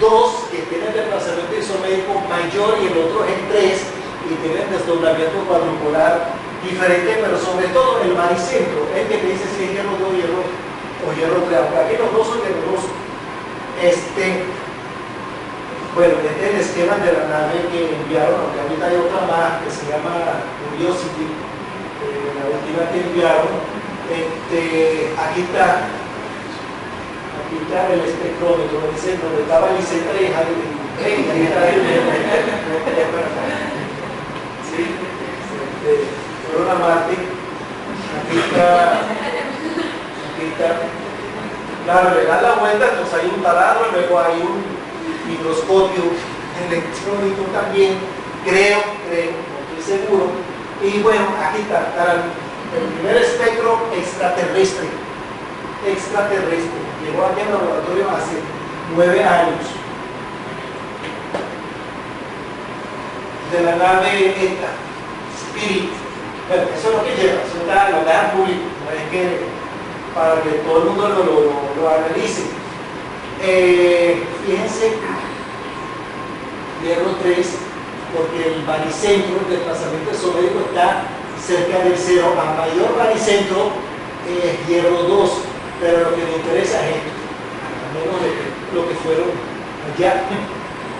dos que tienen desplazamiento isométrico mayor y el otro es el 3 y tienen desdoblamiento cuadrupolar diferente, pero sobre todo el baricentro, el que te dice si es hierro 2 o hierro 3, aunque aquí los dos son hierrosos. Bueno, este es el esquema de la nave que enviaron, aunque ahorita hay otra más que se llama Curiosity, la última que enviaron. Aquí está el espectrómetro, dice donde estaba el IC3, ahí está sí, fueron a Marte, aquí está, claro, le dan la vuelta, entonces hay un taladro, luego hay un microscopio electrónico también, creo, no estoy seguro, y bueno, aquí está el primer espectro extraterrestre, llegó aquí al laboratorio hace 9 años, de la nave ETA, Spirit. Bueno, eso es lo que lleva, eso está lo dejan público, no es que para que todo el mundo lo analice. Fíjense, hierro 3, porque el baricentro, el desplazamiento isométrico está cerca del 0, a mayor baricentro es hierro 2, pero lo que me interesa es esto, al menos lo que fueron allá.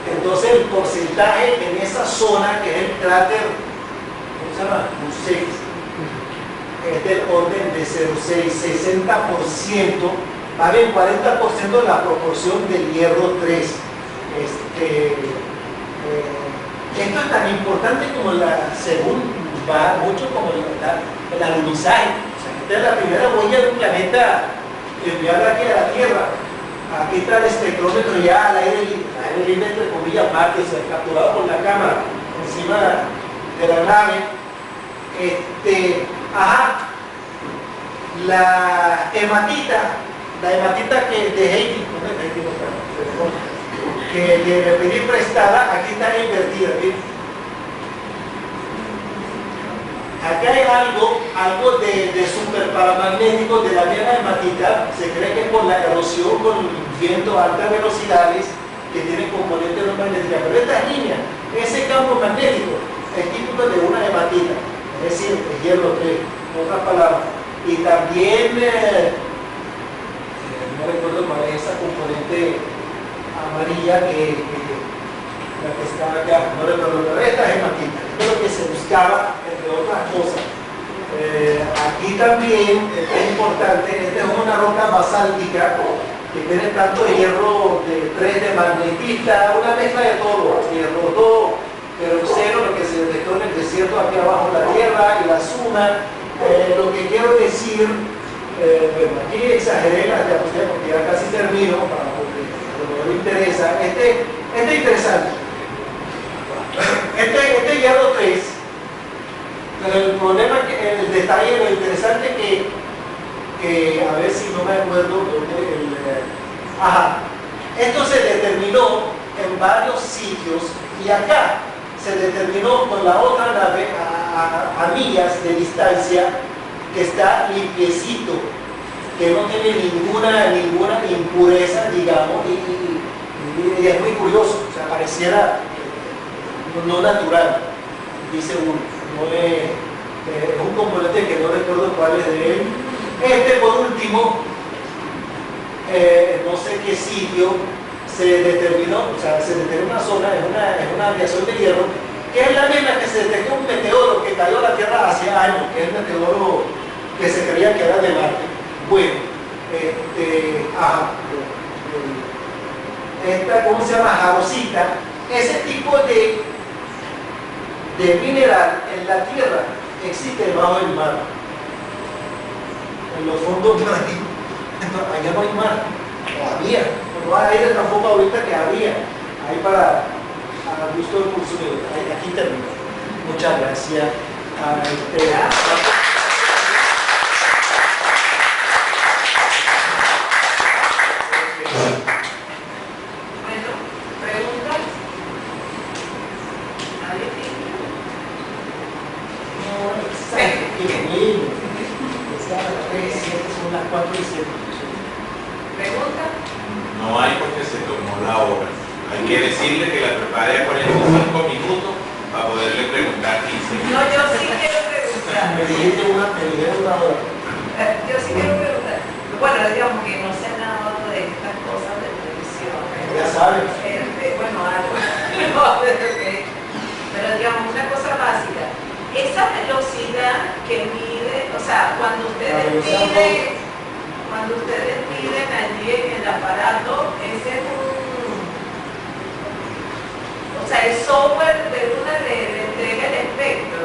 Entonces el porcentaje en esa zona, que es el cráter, ¿cómo se llama? U6, es del orden de 0,6, 60%, vale el 40% de la proporción del hierro 3. Esto es tan importante como según va mucho como el alunizaje. O sea, esta es la primera huella de un planeta enviada aquí a la Tierra. Aquí está el espectrómetro ya al aire libre, entre comillas, Marte, capturado por la cámara encima de la nave. La hematita que de Heidi, que le pedí prestada, aquí está invertida, ¿sí? Acá hay algo de superparamagnético de la misma hematita. Se cree que es por la erosión con viento a altas velocidades que tiene componentes no magnéticas. Pero esta línea, ese campo magnético, es típico de una hematita, es decir, el hierro 3, en otras palabras. Y también, no recuerdo cuál es esa componente amarilla que la que está acá, no recuerdo, pero esta es hematita. Esto es lo que se buscaba, entre otras cosas. Aquí también es importante, esta es una roca basáltica que tiene tanto hierro de 3 de magnetita, una mezcla de todo, hierro 2, pero cero, lo que se detectó en el desierto aquí abajo en la tierra, y la suma. Lo que quiero decir, bueno, aquí exageré la diapositiva porque ya casi termino, porque me interesa. Este es interesante. Este hierro 3, pero el problema, el detalle, lo interesante que a ver si no me acuerdo dónde esto se determinó en varios sitios, y acá se determinó con la otra nave a millas de distancia, que está limpiecito, que no tiene ninguna impureza, digamos, y es muy curioso, o sea, pareciera no natural, dice uno, no es un componente que no recuerdo cuál es de él. Por último, no sé qué sitio se determinó, o sea, se determinó una zona, es una aleación de hierro, que es la misma que se detectó un meteoro que cayó a la Tierra hace años, que es el meteoro que se creía que era de Marte. Bueno, ¿cómo se llama? Jarosita. Ese tipo de mineral en la Tierra existe debajo del mar, en los fondos marinos. Entonces, allá no hay mar, o había, no hay tampoco ahorita que había, ahí para gusto del consumidor. Aquí termino. Muchas gracias. Bueno, ¿preguntas? ¿Nadie tiene? No, exacto, qué bueno. Son las 4 y 7. ¿Pregunta? No hay porque se tomó la hora. Hay que decirle que la prepare a 45 minutos para poderle preguntar 15 No, minutos. yo sí quiero preguntar. Me dijeron una hora. Yo sí quiero preguntar. Bueno, digamos que no sé nada de estas cosas de televisión. Ya sabes. Bueno, algo. Pero digamos, una cosa básica. Esa velocidad que mide, o sea, cuando ustedes miden allí en el aparato, ese es o sea, el software de una le entrega el espectro.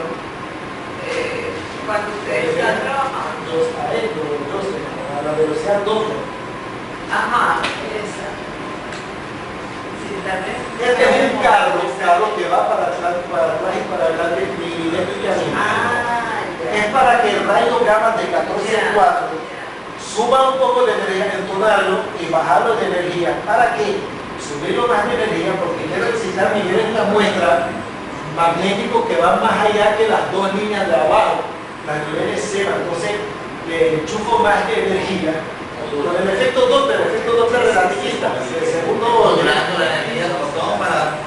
Cuando ustedes están trabajando. A la velocidad 12. Ajá, esa. Sí, también. Este es un carro que va para atrás y para adelante, y es para que el rayo gamma de 14.4 suba un poco de energía, entonarlo y bajarlo de energía. ¿Para qué? Subirlo más de energía, porque quiero necesitar niveles de la muestra magnéticos que van más allá que las dos líneas de abajo, las niveles cero. Entonces le enchufo más de energía con el efecto Doppler relativista. El segundo Modulando la energía del fotón para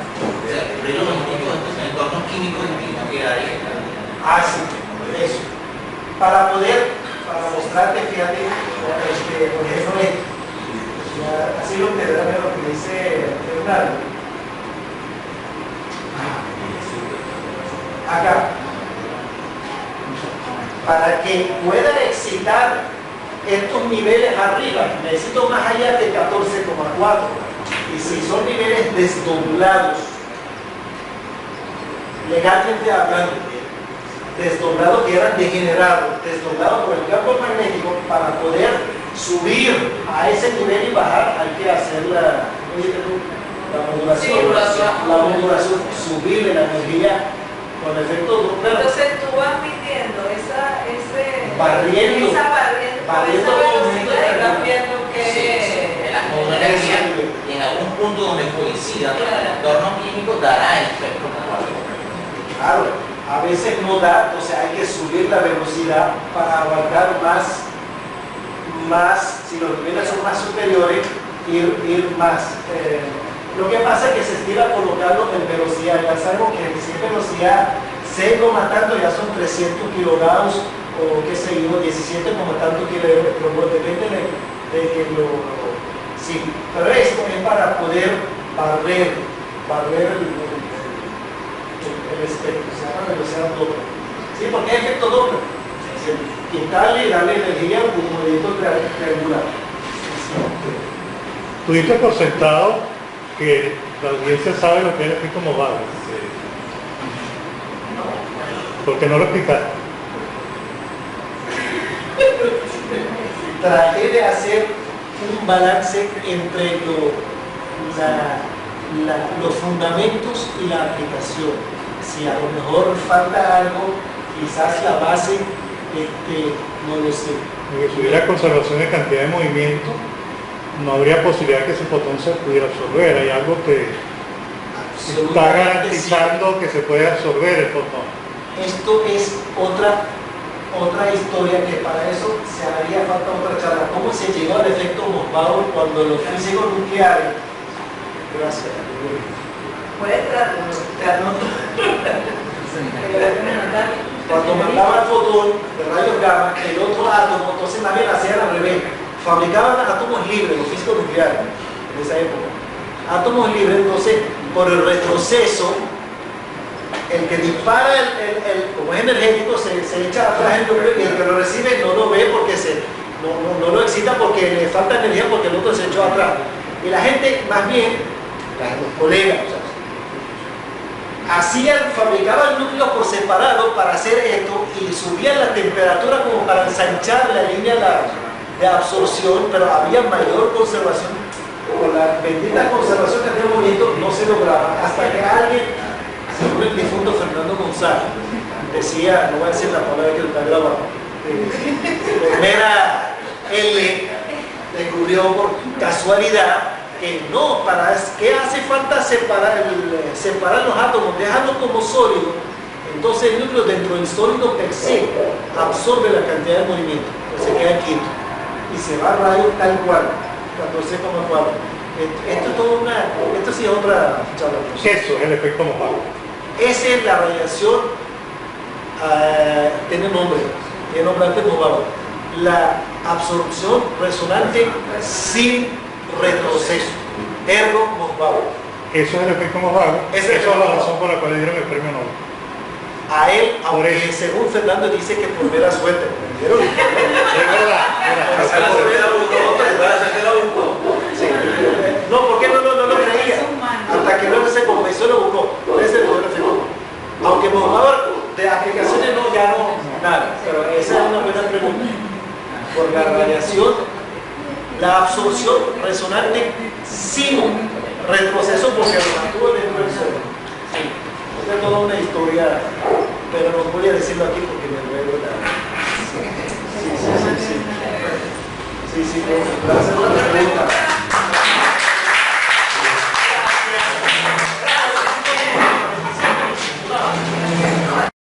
descubrir los motivos de entornos químicos distintos que hay. Sí, eso. Para mostrarte, fíjate, por ejemplo, así lo que dice Fernando. Acá. Para que pueda excitar estos niveles arriba, necesito más allá de 14,4. Y si son niveles desdoblados, legalmente hablando, desdoblados que eran degenerados, desdoblados por el campo magnético, para poder subir a ese nivel y bajar, hay que hacer la modulación. Sí, la modulación, subirle la energía con efecto Doppler. Entonces tú vas midiendo esa Barriendo velocidad y vas viendo que La energía, y en algún punto donde coincida con el entorno químico dará el espectro. Claro, a veces no da, entonces hay que subir la velocidad para abarcar más, si los niveles son más superiores, ir más. Lo que pasa es que se estira colocarlo en velocidad. Ya sabemos que si es velocidad 6, tanto ya son 300 kilogramos o qué sé yo, 17 como tanto kilogramos, pero depende de que sí, pero esto es para poder barrer el espectro, se llama velocidad doble. ¿Sí? Porque hay efecto doble. Quitarle y darle energía a un movimiento triangular. Tú dices por sentado que la audiencia sabe lo que es el efecto Mobile. ¿Por qué no lo explicaste? Traté de hacer un balance entre los fundamentos y la aplicación. Si a lo mejor falta algo, quizás la base, no lo sé. Porque si hubiera conservación de cantidad de movimiento, no habría posibilidad que ese fotón se pudiera absorber. Hay algo que está garantizando que se puede absorber el fotón. Esto es otra historia que para eso se haría falta otra charla. ¿Cómo se llegó al efecto Mossbauer cuando los físicos nucleares? Gracias. Puede Cuando mandaba el fotón de rayos gamma, el otro átomo, entonces más bien hacían al revés. Fabricaban átomos libres, los físicos nucleares, en esa época. Átomos libres, entonces, por el retroceso, el que dispara, como es energético, se echa atrás el núcleo y el que lo recibe no lo ve porque no lo excita porque le falta energía porque el otro se echó atrás. Y la gente, más bien, los colegas, fabricaban núcleos por separado para hacer esto y subían la temperatura como para ensanchar la línea de absorción, pero había mayor conservación. Con la bendita conservación que había movimiento no se lograba hasta que alguien, según el difunto Fernando González, decía, no voy a decir la palabra que está grabado, Mera L descubrió por casualidad que no, ¿qué hace falta separar los átomos, dejarlos como sólidos? Entonces el núcleo dentro del sólido per se absorbe la cantidad de movimiento, se queda quieto y se va a rayos tal cual, 14,4. Esto sí es otra charla. Eso es el efecto Mossbauer. Esa es la radiación, tiene nombre antes Mossbauer. La absorción resonante sin retroceso. Ergo Mossbauer. Eso es el efecto Mossbauer. Esa es la razón por la cual le dieron el premio Nobel. A él, aunque según Fernando dice que por mera suerte, ¿entendieron? Es verdad. No, porque no lo creía. Hasta que luego se convenció lo buscó. Ese fue el efecto. Aunque Mossbauer de aplicaciones ya no, nada. Pero esa es una buena pregunta. Por la radiación, la absorción resonante sin retroceso porque lo mantuvo dentro del suelo. Esta es toda una historia, pero no voy a decirlo aquí porque me duele la... Sí, gracias por la pregunta.